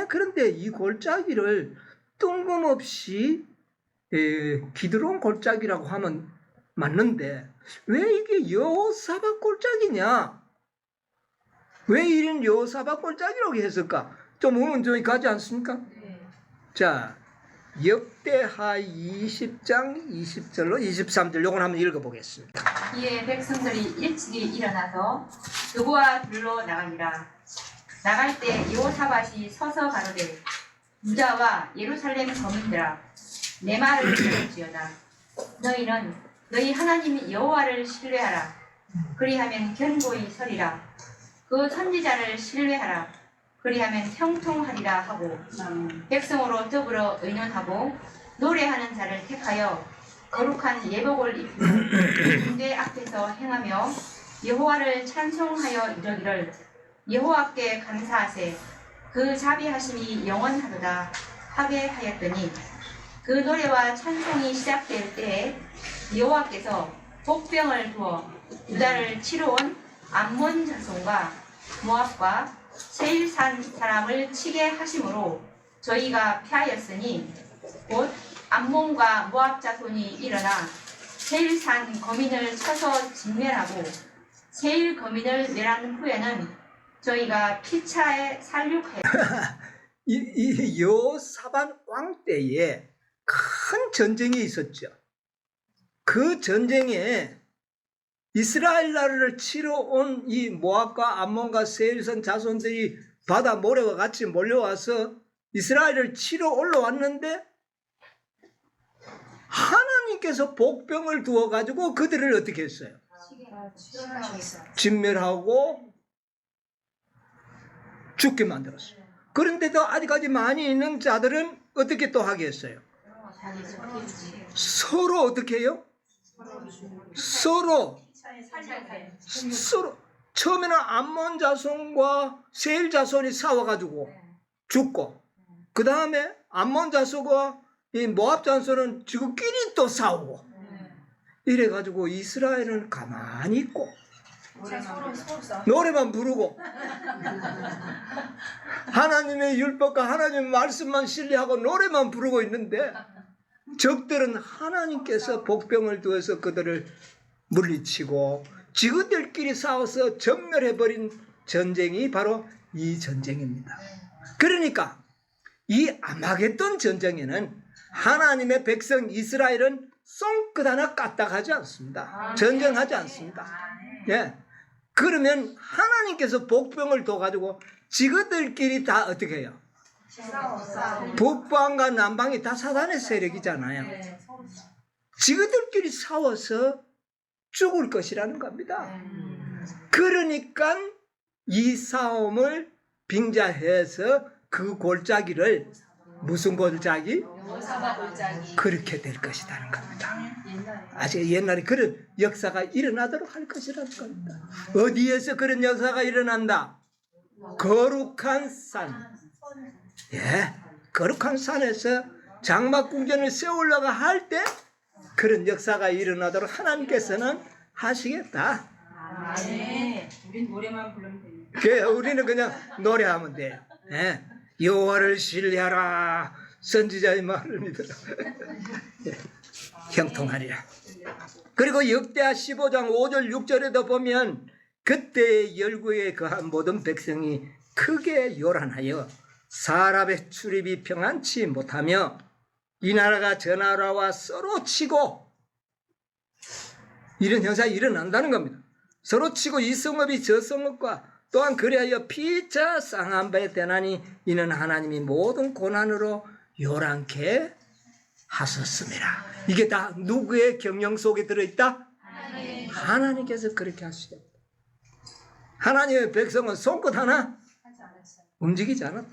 그런데 이 골짜기를 뜬금없이 기드론 골짜기라고 하면 맞는데 왜 이게 여호사밧 골짜기냐? 왜 이런 여호사밧 골짜기라고 했을까? 좀 의문점이 가지 않습니까? 자, 역대하 20장 20절로 23절 요건 한번 읽어보겠습니다. 이에 백성들이 일찍이 일어나서 두고와 들로 나가니라. 나갈 때 여호사밧이 서서 가로되 유다와 예루살렘 거민들아 내 말을 들을지어다. 너희는 너희 하나님 여호와를 신뢰하라. 그리하면 견고히 서리라. 그 선지자를 신뢰하라. 그리하면 형통하리라 하고 백성으로 더불어 의논하고 노래하는 자를 택하여 거룩한 예복을 입고 군대 앞에서 행하며 여호와를 찬송하여 이르기를 여호와께 감사하세 그 자비하심이 영원하도다 하게 하였더니 그 노래와 찬송이 시작될 때에 여호와께서 복병을 두어 유다를 치러 온 암몬 자손과 모압과 세일산 사람을 치게 하심으로 저희가 피하였으니 곧 암몬과 모압 자손이 일어나 세일산 거민을 쳐서 진멸하고 세일 거민을 멸한 후에는 저희가 피차에 살육하여 이 여호사밧 왕 때에 큰 전쟁이 있었죠. 그 전쟁에 이스라엘 나라를 치러 온 이 모압과 암몬과 세일산 자손들이 바다 모래와 같이 몰려와서 이스라엘을 치러 올라왔는데 하나님께서 복병을 두어 가지고 그들을 어떻게 했어요? 진멸하고 죽게 만들었어요. 그런데도 아직까지 많이 있는 자들은 어떻게 또 하게 했어요? 서로 어떻게 해요? 서로 처음에는 암몬 자손과 세일 자손이 싸워가지고 죽고, 그 다음에 암몬 자손과 이 모압 자손은 지구끼리 또 싸우고, 이래가지고 이스라엘은 가만히 있고 노래만 부르고 하나님의 율법과 하나님의 말씀만 신뢰하고 노래만 부르고 있는데, 적들은 하나님께서 복병을 두어서 그들을 물리치고 지그들끼리 싸워서 전멸해버린 전쟁이 바로 이 전쟁입니다. 그러니까 이 아마겟돈 전쟁에는 하나님의 백성 이스라엘은 쏙끝 하나 까딱하지 않습니다. 전쟁하지 않습니다. 예. 그러면 하나님께서 복병을 둬가지고 지그들끼리 다 어떻게 해요? 북방과 남방이 다 사단의 세력이잖아요. 지그들끼리 싸워서 죽을 것이라는 겁니다. 그러니까 이 싸움을 빙자해서 그 골짜기를, 무슨 골짜기? 그렇게 될 것이라는 겁니다. 아직 옛날에 그런 역사가 일어나도록 할 것이라는 겁니다. 어디에서 그런 역사가 일어난다? 거룩한 산. 예, 거룩한 산에서 장막궁전을 세우려고 할 때 그런 역사가 일어나도록 하나님께서는 하시겠다. 우린 노래만 부르면 됩니다. 우리는 그냥 노래하면 돼요. 예, 여호와를 신뢰하라. 선지자의 말을 믿으라. 예, 형통하리라. 그리고 역대하 15장 5절 6절에도 보면 그때의 열구에 거한 모든 백성이 크게 요란하여 사람의 출입이 평안치 못하며 이 나라가 저 나라와 서로 치고, 이런 현상이 일어난다는 겁니다. 서로 치고 이 성읍이 저 성읍과 또한 그리하여 피차 쌍한 배 되나니 이는 하나님이 모든 고난으로 요란케 하셨습니다. 이게 다 누구의 경영 속에 들어있다? 하나님께서 그렇게 하시겠다. 하나님의 백성은 손끝 하나 움직이지 않았다.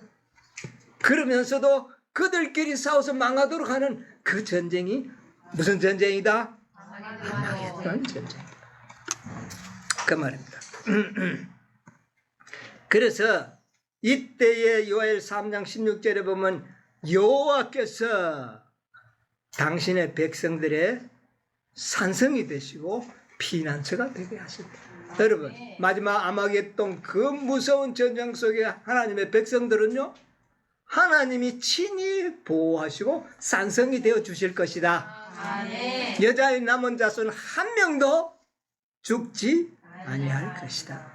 그러면서도 그들끼리 싸워서 망하도록 하는 그 전쟁이 무슨 전쟁이다? 아마겟돈 전쟁. 그 말입니다. 그래서 이때의 요엘 3장 16절에 보면 여호와께서 당신의 백성들의 산성이 되시고 피난처가 되게 하신다. 여러분, 마지막 아마겟돈 그 무서운 전쟁 속에 하나님의 백성들은요, 하나님이 친히 보호하시고 산성이 되어 주실 것이다. 아멘. 여자의 남은 자손 한 명도 죽지 아니할 것이다.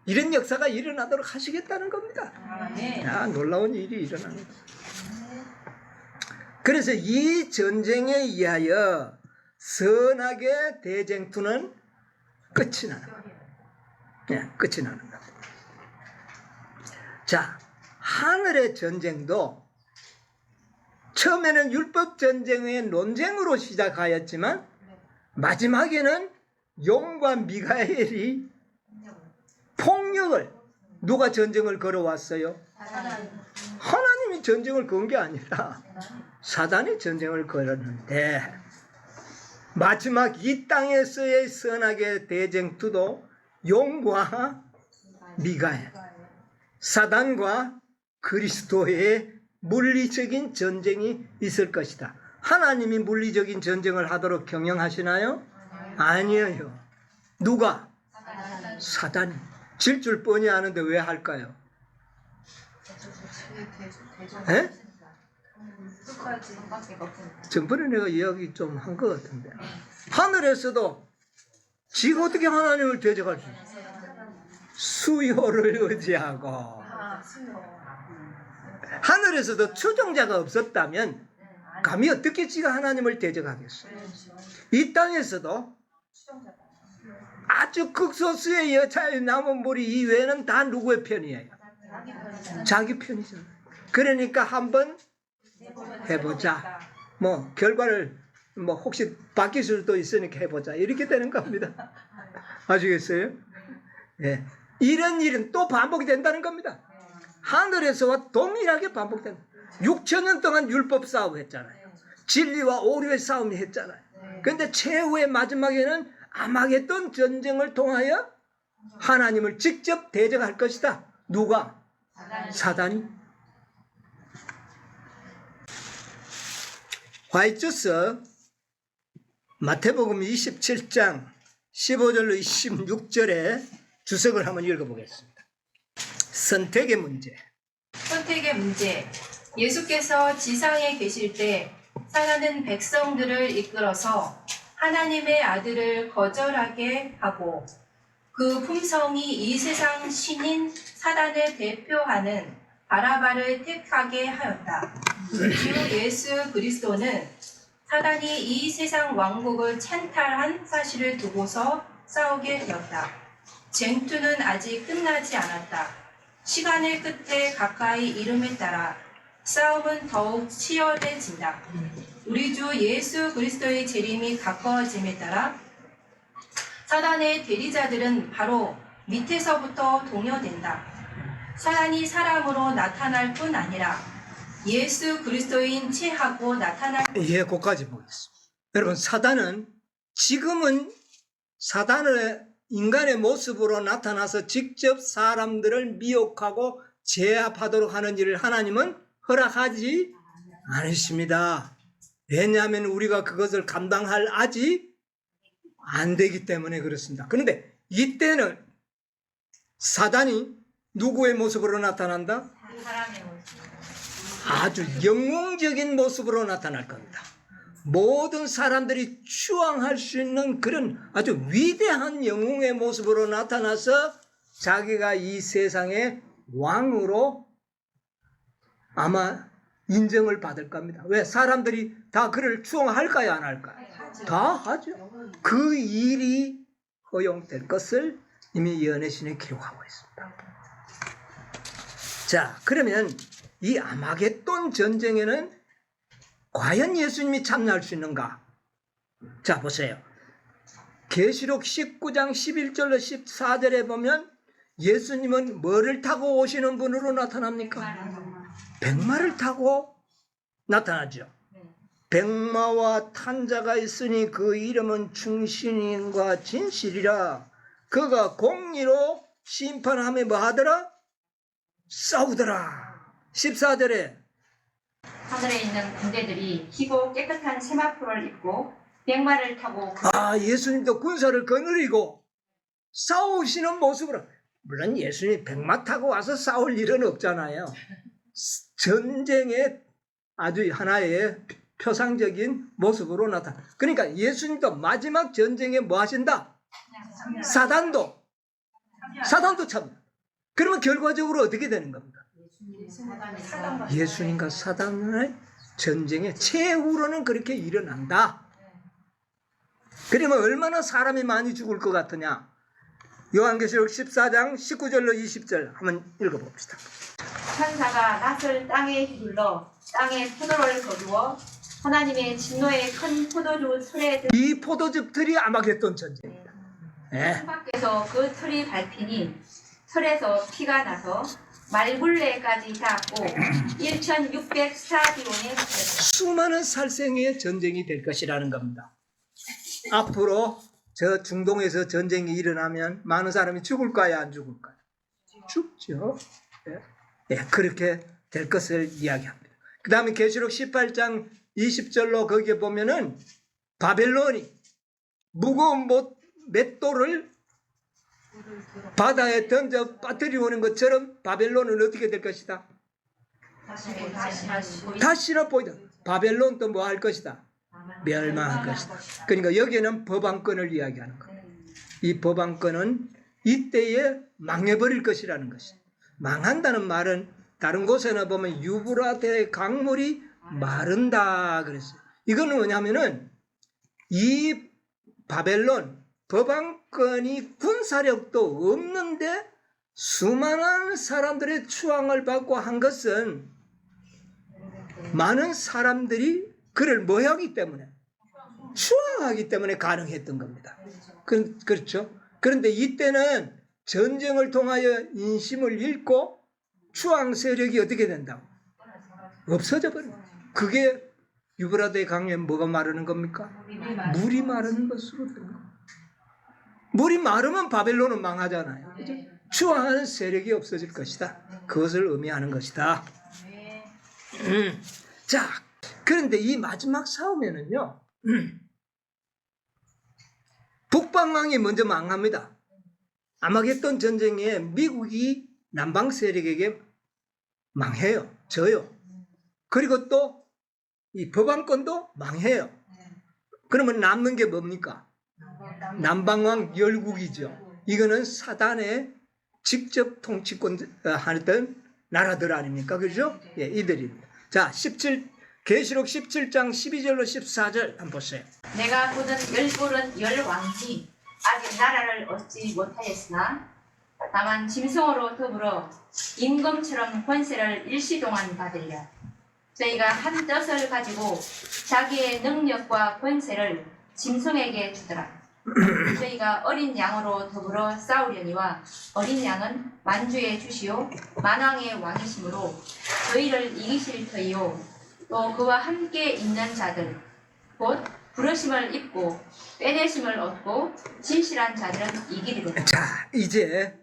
이런 역사가 일어나도록 하시겠다는 겁니다. 아멘. 놀라운 일이 일어나는 겁니다. 그래서 이 전쟁에 의하여 선악의 대쟁투는 끝이 나는 겁니다. 네, 끝이 나는 겁니다. 자, 하늘의 전쟁도 처음에는 율법 전쟁의 논쟁으로 시작하였지만 마지막에는 용과 미가엘이 폭력을, 누가 전쟁을 걸어왔어요? 하나님이 전쟁을 건 게 아니라 사단이 전쟁을 걸었는데, 마지막 이 땅에서의 선악의 대쟁투도 용과 미가엘, 사단과 그리스도의 물리적인 전쟁이 있을 것이다. 하나님이 물리적인 전쟁을 하도록 경영하시나요? 아니에요. 누가? 사단이. 질 줄 뻔히 아는데 왜 할까요? 에? 전번에 내가 이야기 좀 한 것 같은데, 하늘에서도 지가 어떻게 하나님을 대적할 수 있어요? 수요를 의지하고. 하늘에서도 추종자가 없었다면 감히 어떻게 지가 하나님을 대적하겠어요? 이 땅에서도 아주 극소수의 여차의 남은 무리 이외에는 다 누구의 편이에요? 자기 편이죠. 그러니까 한번 해보자. 뭐 결과를 뭐 혹시 바뀔 수도 있으니까 해보자. 이렇게 되는 겁니다. 아시겠어요? 예. 이런 일은 또 반복이 된다는 겁니다. 하늘에서와 동일하게 반복된다. 6,000년 동안 율법 싸움 했잖아요. 진리와 오류의 싸움이 했잖아요. 그런데 최후의 마지막에는 아마겟돈 전쟁을 통하여 하나님을 직접 대적할 것이다. 누가? 사단이. 화이트서 마태복음 27장 15절로 26절에 주석을 한번 읽어보겠습니다. 선택의 문제. 선택의 문제. 예수께서 지상에 계실 때 사단은 백성들을 이끌어서 하나님의 아들을 거절하게 하고 그 품성이 이 세상 신인 사단을 대표하는 바라바를 택하게 하였다. 주 예수 그리스도는 사단이 이 세상 왕국을 찬탈한 사실을 두고서 싸우게 되었다. 쟁투는 아직 끝나지 않았다. 시간의 끝에 가까이 이름에 따라 싸움은 더욱 치열해진다. 우리 주 예수 그리스도의 재림이 가까워짐에 따라 사단의 대리자들은 바로 밑에서부터 동요된다. 사단이 사람으로 나타날 뿐 아니라 예수 그리스도인 체하고 나타날. 예, 거기까지 보겠습니다. 여러분, 사단은 지금은 사단의 인간의 모습으로 나타나서 직접 사람들을 미혹하고 제압하도록 하는 일을 하나님은 허락하지 않으십니다. 왜냐하면 우리가 그것을 감당할 아직 안 되기 때문에 그렇습니다. 그런데 이때는 사단이 누구의 모습으로 나타난다? 사람의 모습. 아주 영웅적인 모습으로 나타날 겁니다. 모든 사람들이 추앙할 수 있는 그런 아주 위대한 영웅의 모습으로 나타나서 자기가 이 세상의 왕으로 아마 인정을 받을 겁니다. 왜? 사람들이 다 그를 추앙할까요? 안 할까요? 다 하죠. 그 일이 허용될 것을 이미 예언의 신에 기록하고 있습니다. 자, 그러면 이 아마겟돈 전쟁에는 과연 예수님이 참여할 수 있는가? 자, 보세요. 계시록 19장 11절로 14절에 보면 예수님은 뭐를 타고 오시는 분으로 나타납니까? 백마를 타고 나타나죠. 백마와 탄자가 있으니 그 이름은 충신과 진실이라. 그가 공의로 심판하며 뭐 하더라? 싸우더라. 14절에 하늘에 있는 군대들이 희고 깨끗한 세마포를 입고 백마를 타고 예수님도 군사를 거느리고 싸우시는 모습으로. 물론 예수님이 백마 타고 와서 싸울 일은 없잖아요. 전쟁의 아주 하나의 표상적인 모습으로 나타나. 그러니까 예수님도 마지막 전쟁에 뭐 하신다? 사단도 참여. 그러면 결과적으로 어떻게 되는 겁니까? 예수님과 사단의 전쟁의 최후로는 그렇게 일어난다. 그러면 얼마나 사람이 많이 죽을 것 같으냐? 요한계시록 14장 19절로 20절 한번 읽어봅시다. 천사가 낫을 땅에 휘둘러 땅에 포도를 거두어 하나님의 진노의 큰 포도주 틀에 이 포도즙들이 아마겟돈 전쟁입니다. 네. 밖에서 그 틀이 밟히니 틀에서 피가 나서 말굴레까지 닿고 1600 스타디온에 수많은 살생의 전쟁이 될 것이라는 겁니다. 앞으로 저 중동에서 전쟁이 일어나면 많은 사람이 죽을까요, 안 죽을까요? 죽죠. 예, 그렇게 될 것을 이야기합니다. 그 다음에 계시록 18장 20절로 거기에 보면은 바벨론이 무거운 맷돌을 바다에 던져 빠뜨리오는 것처럼 바벨론은 어떻게 될 것이다? 다시는 보이다. 바벨론도 뭐 할 것이다? 멸망할 것이다. 그러니까 여기에는 법왕권을 이야기하는 거예요. 이 법왕권은 이때에 망해버릴 것이라는 것이다. 망한다는 말은 다른 곳에나 보면 유브라데 강물이 마른다 그랬어요. 이거는 뭐냐면은 이 바벨론 법왕권이 군사력도 없는데 수많은 사람들의 추앙을 받고 한 것은 많은 사람들이 그를 뭐하기 때문에 추앙하기 때문에 가능했던 겁니다. 그렇죠? 그런데 이때는 전쟁을 통하여 인심을 잃고 추앙 세력이 어떻게 된다고? 없어져 버립니다. 그게 유브라데 강에 뭐가 마르는 겁니까? 물이 마르는 것으로 되는 겁니다. 물이 마르면 바벨론은 망하잖아요. 그죠? 추앙하는 세력이 없어질 것이다. 그것을 의미하는 것이다. 자, 그런데 이 마지막 싸움에는요, 북방왕이 먼저 망합니다. 아마겟돈 전쟁에 미국이 남방 세력에게 망해요. 져요. 그리고 또 이 법왕권도 망해요. 그러면 남는 게 뭡니까? 남방왕 열국이죠. 이거는 사단의 직접 통치권 하던 나라들 아닙니까? 그죠? 예, 이들입니다. 자, 계시록 17장 12절로 14절 한번 보세요. 내가 보는 열불은 열왕이 아직 나라를 얻지 못하였으나 다만 짐승으로 더불어 임금처럼 권세를 일시동안 받으리라. 저희가 한 뜻을 가지고 자기의 능력과 권세를 짐승에게 주더라. 저희가 어린 양으로 더불어 싸우려니와 어린 양은 만주의 주시오 만왕의 왕이시므로 저희를 이기실 터이요 또 그와 함께 있는 자들 곧 부르심을 입고 빼내심을 얻고 진실한 자들은 이기리로다. 자, 이제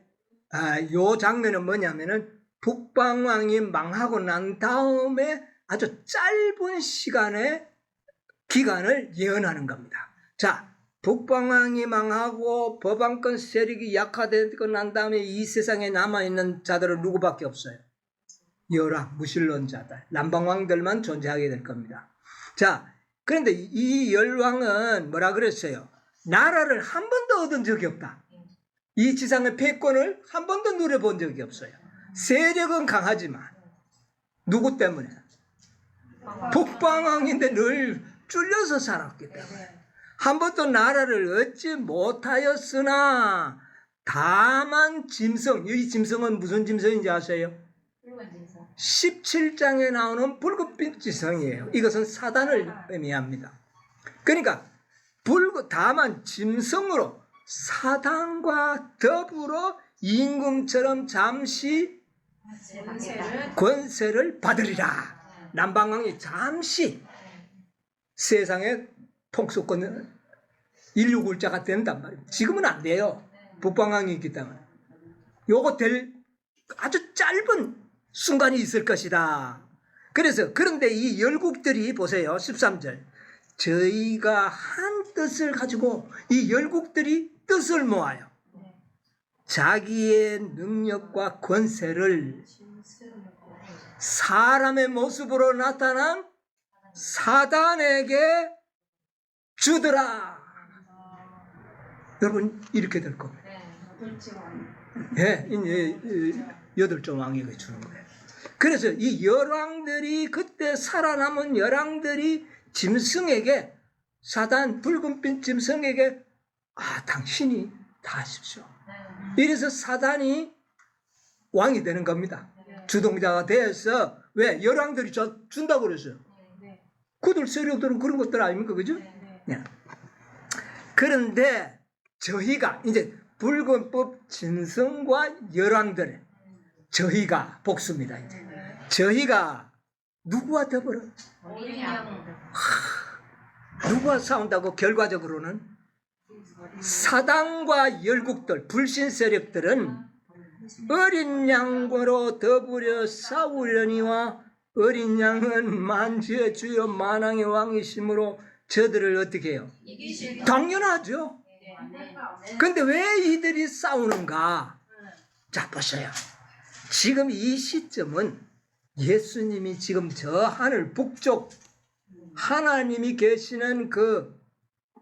요 장면은 뭐냐면은 북방왕이 망하고 난 다음에 아주 짧은 기간을 예언하는 겁니다. 자, 북방왕이 망하고 법왕권 세력이 약화되고 난 다음에 이 세상에 남아있는 자들은 누구밖에 없어요? 열왕, 무신론자들, 남방왕들만 존재하게 될 겁니다. 자, 그런데 이 열왕은 뭐라 그랬어요? 나라를 한 번도 얻은 적이 없다. 이 지상의 패권을 한 번도 누려본 적이 없어요. 세력은 강하지만 누구 때문에? 북방왕인데 늘 쫄려서 살았기 때문에 한 번도 나라를 얻지 못하였으나 다만 짐승, 이 짐승은 무슨 짐승인지 아세요? 17장에 나오는 붉은빛 지성이에요. 이것은 사단을 의미합니다. 그러니까 다만 짐승으로 사단과 더불어 임금처럼 잠시 권세를 받으리라. 남방왕이 잠시 세상의 통수권 인류굴자가 된단 말이에요. 지금은 안 돼요. 북방왕이 있기 때문에. 요거 될 아주 짧은 순간이 있을 것이다. 그런데 이 열국들이 보세요. 13절. 저희가 한 뜻을 가지고 이 열국들이 뜻을 모아요. 자기의 능력과 권세를 사람의 모습으로 나타난 사단에게 주더라. 여러분 이렇게 될 겁니다. 예, 여덟째 왕에게 주는 거예요. 그래서 이 열왕들이 그때 살아남은 열왕들이 짐승에게 사단 붉은빛 짐승에게 당신이 다 하십시오. 이래서 사단이 왕이 되는 겁니다. 주동자가 되어서 왜 열왕들이 준다고 그랬어요. 그들 세력들은 그런 것들 아닙니까, 그죠? 네. 그런데 저희가 이제 붉은빛 짐승과 열왕들의 저희가 복수입니다. 이제 저희가 누구와 더불어? 누구와 싸운다고? 결과적으로는 사단과 열국들, 불신 세력들은 어린 양으로 더불어 싸우려니와 어린 양은 만주의 주여 만왕의 왕이심으로 저들을 어떻게 해요? 이기실 당연하죠. 근데 왜 이들이 싸우는가? 자, 보세요. 지금 이 시점은 예수님이 지금 저 하늘 북쪽 하나님이 계시는 그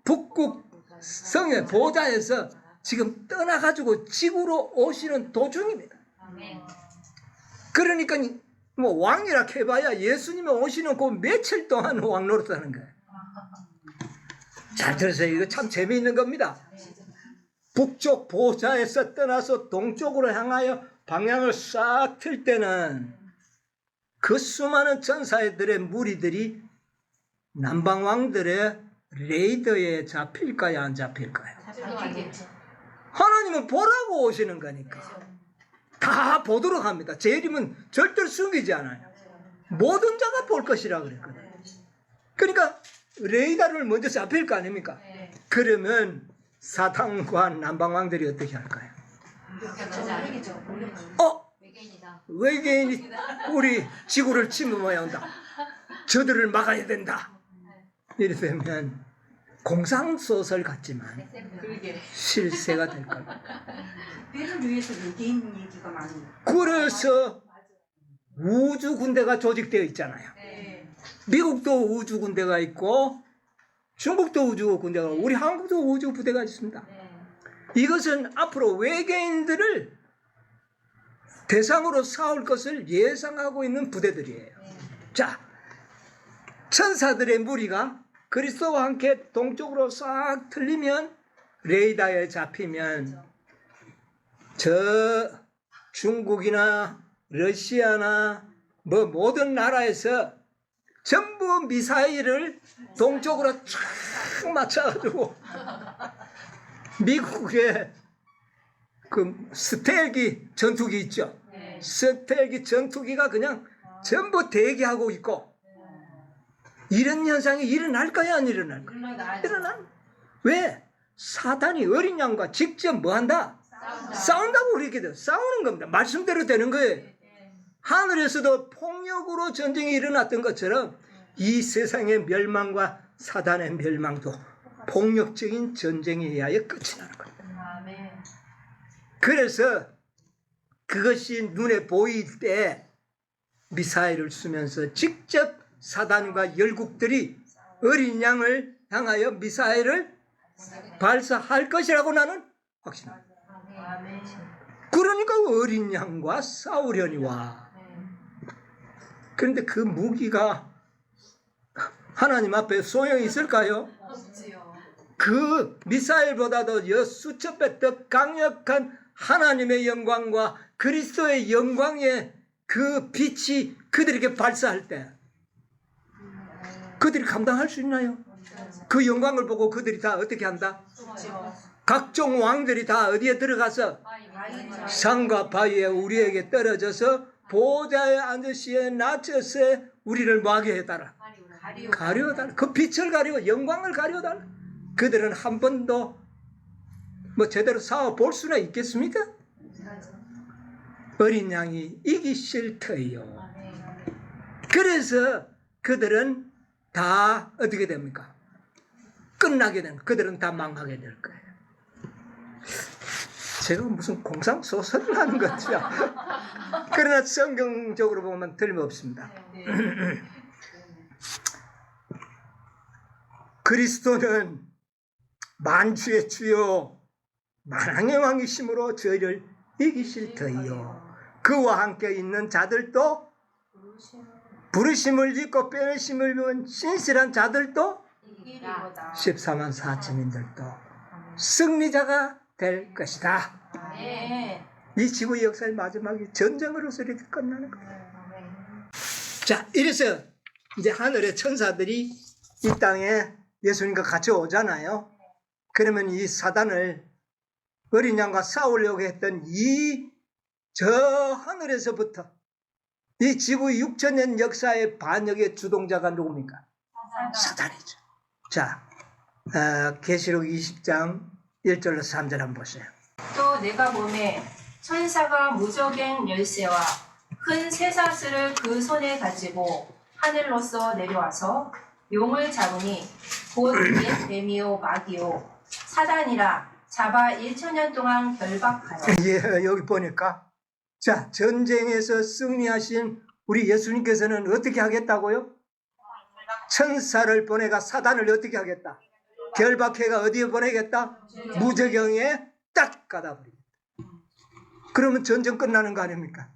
북극 성의 보좌에서 지금 떠나가지고 지구로 오시는 도중입니다. 그러니까 뭐 왕이라 해봐야 예수님이 오시는 그 며칠 동안 왕 노릇하는 거예요. 잘 들으세요. 이거 참 재미있는 겁니다. 북쪽 보좌에서 떠나서 동쪽으로 향하여 방향을 싹 틀 때는 그 수많은 천사들의 무리들이 남방왕들의 레이더에 잡힐까요? 안 잡힐까요? 하나님은 보라고 오시는 거니까 다 보도록 합니다. 제 이름은 절대로 숨기지 않아요. 모든 자가 볼 것이라 그랬거든요. 그러니까 레이더를 먼저 잡힐 거 아닙니까? 그러면 사탄과 남방왕들이 어떻게 할까요? 외계인이 우리 지구를 침범해 온다. 저들을 막아야 된다. 이래 되면 공상소설 같지만 실세가 될 겁니다. 위에서 외계인 얘기가 많이. 그래서 우주 군대가 조직되어 있잖아요. 미국도 우주 군대가 있고 중국도 우주 군대가 있고 우리 한국도 우주 부대가 있습니다. 이것은 앞으로 외계인들을 대상으로 싸울 것을 예상하고 있는 부대들이에요. 자, 천사들의 무리가 그리스도와 함께 동쪽으로 싹 틀리면 레이더에 잡히면 저 중국이나 러시아나 뭐 모든 나라에서 전부 미사일을 동쪽으로 쫙 맞춰가지고 미국의 그 스텔기 전투기 있죠. 스텔기 전투기가 그냥 전부 대기하고 있고 이런 현상이 일어날까요? 안 일어날까요? 일어나. 왜? 사단이 어린 양과 직접 뭐 한다? 싸운다고 그렇게 돼요. 싸우는 겁니다. 말씀대로 되는 거예요. 하늘에서도 폭력으로 전쟁이 일어났던 것처럼 이 세상의 멸망과 사단의 멸망도 폭력적인 전쟁에 의하여 끝이 나는 겁니다. 그래서 그것이 눈에 보일 때 미사일을 쏘면서 직접 사단과 열국들이 어린 양을 향하여 미사일을 발사할 것이라고 나는 확신합니다. 그러니까 어린 양과 싸우려니와. 그런데 그 무기가 하나님 앞에 소용이 있을까요? 그 미사일보다도 수천 배 더 강력한 하나님의 영광과 그리스도의 영광의 그 빛이 그들에게 발사할 때 그들이 감당할 수 있나요? 그 영광을 보고 그들이 다 어떻게 한다? 각종 왕들이 다 어디에 들어가서 산과 바위에 우리에게 떨어져서 보좌에 앉으시에 낮춰서 우리를 뭐하게 해달라? 가려달라. 그 빛을 가리고 영광을 가려달라. 그들은 한 번도 뭐 제대로 싸워 볼 수나 있겠습니까? 어린 양이 이기실 터이요. 그래서 그들은 다 어떻게 됩니까? 끝나게 되는, 그들은 다 망하게 될 거예요. 제가 무슨 공상소설을 하는 것이야. 그러나 성경적으로 보면 틀림없습니다. 그리스도는 만주의 주요 만왕의 왕이심으로 저희를 이기실 터이요. 그와 함께 있는 자들도 부르심을 입고 빼내심을 입은 신실한 자들도 14만 4천인들도 승리자가 될 것이다. 이 지구의 역사의 마지막이 전쟁으로서 이렇게 끝나는 거예요. 자, 이래서 이제 하늘의 천사들이 이 땅에 예수님과 같이 오잖아요. 그러면 이 사단을 어린 양과 싸우려고 했던 저 하늘에서부터 이 지구 6천년 역사의 반역의 주동자가 누굽니까? 사단이죠. 자, 계시록 20장 1절로 3절 한번 보세요. 또 내가 보매 천사가 무적행 열쇠와 큰 쇠사슬을 그 손에 가지고 하늘로서 내려와서 용을 잡으니 곧 옛 뱀이요 마귀요 사단이라 잡아 1000년 동안 결박하여. 예, 여기 보니까 자, 전쟁에서 승리하신 우리 예수님께서는 어떻게 하겠다고요? 천사를 보내가 사단을 어떻게 하겠다? 결박해가 어디에 보내겠다? 무저경에 딱 가다버리겠다. 그러면 전쟁 끝나는 거 아닙니까?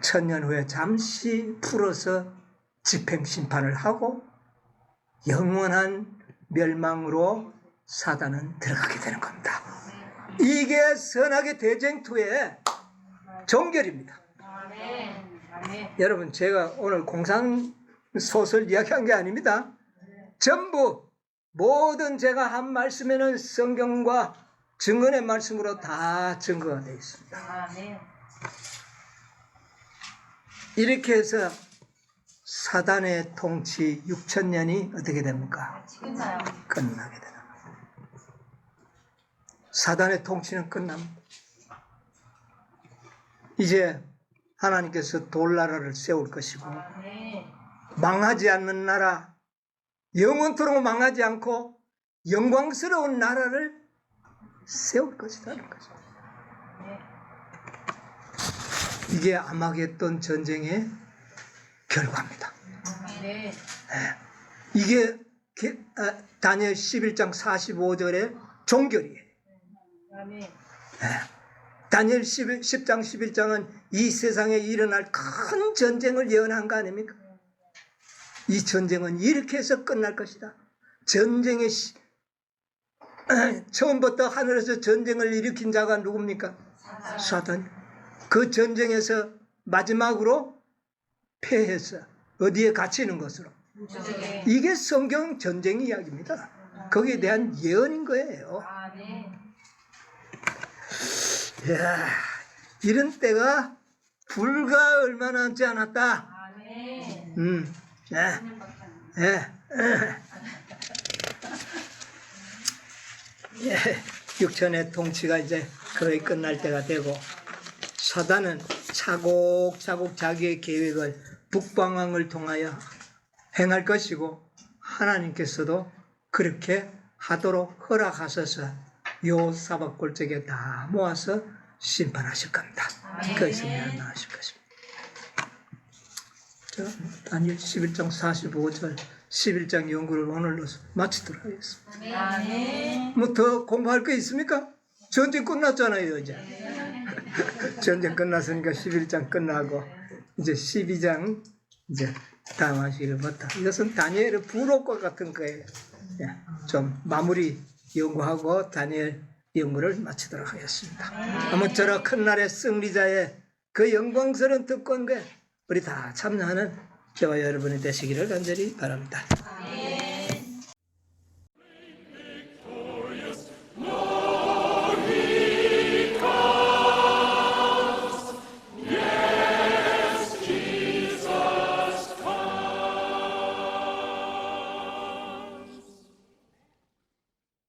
1000년 후에 잠시 풀어서 집행심판을 하고 영원한 멸망으로 사단은 들어가게 되는 겁니다. 이게 선악의 대쟁투의 종결입니다. 여러분, 제가 오늘 공상소설 이야기한 게 아닙니다. 전부 모든 제가 한 말씀에는 성경과 증언의 말씀으로 다 증거가 되어 있습니다. 이렇게 해서 사단의 통치 6000년이 어떻게 됩니까? 끝나게 되는 겁니다. 사단의 통치는 끝납니다. 이제 하나님께서 돌나라를 세울 것이고 망하지 않는 나라, 영원토록 망하지 않고 영광스러운 나라를 세울 것이라는 거죠. 이게 아마겟돈 전쟁의 결과입니다. 네. 이게 다니엘 11장 45절의 종결이에요. 다니엘 10장 11장은 이 세상에 일어날 큰 전쟁을 예언한 거 아닙니까? 이 전쟁은 이렇게 해서 끝날 것이다. 전쟁의 처음부터 하늘에서 전쟁을 일으킨 자가 누굽니까? 사단. 그 전쟁에서 마지막으로 패해서 어디에 갇히는 것으로. 이게 성경 전쟁 이야기입니다. 거기에 대한 예언인 거예요. 이야, 이런 때가 불과 얼마 남지 않았다. 육천의 통치가 이제 거의 끝날 때가 되고 사단은 차곡차곡 자기의 계획을 북방왕을 통하여 행할 것이고 하나님께서도 그렇게 하도록 허락하셔서 요 사박골짜기에 다 모아서 심판하실 겁니다. 거기서 멸망하실 것입니다. 자, 다니엘 11장 45절 11장 연구를 오늘로 마치도록 하겠습니다. 뭐 더 공부할 거 있습니까? 전쟁 끝났잖아요. 이제 전쟁 끝났으니까 11장 끝나고 이제 12장 이제 다음 하시기부터 이것은 다니엘의 부록과 같은 거예요. 좀 마무리 연구하고 다니엘 연구를 마치도록 하겠습니다. 아무쪼록 큰 날의 승리자의 그 영광스러운 특권에 우리 다 참여하는 저와 여러분이 되시기를 간절히 바랍니다.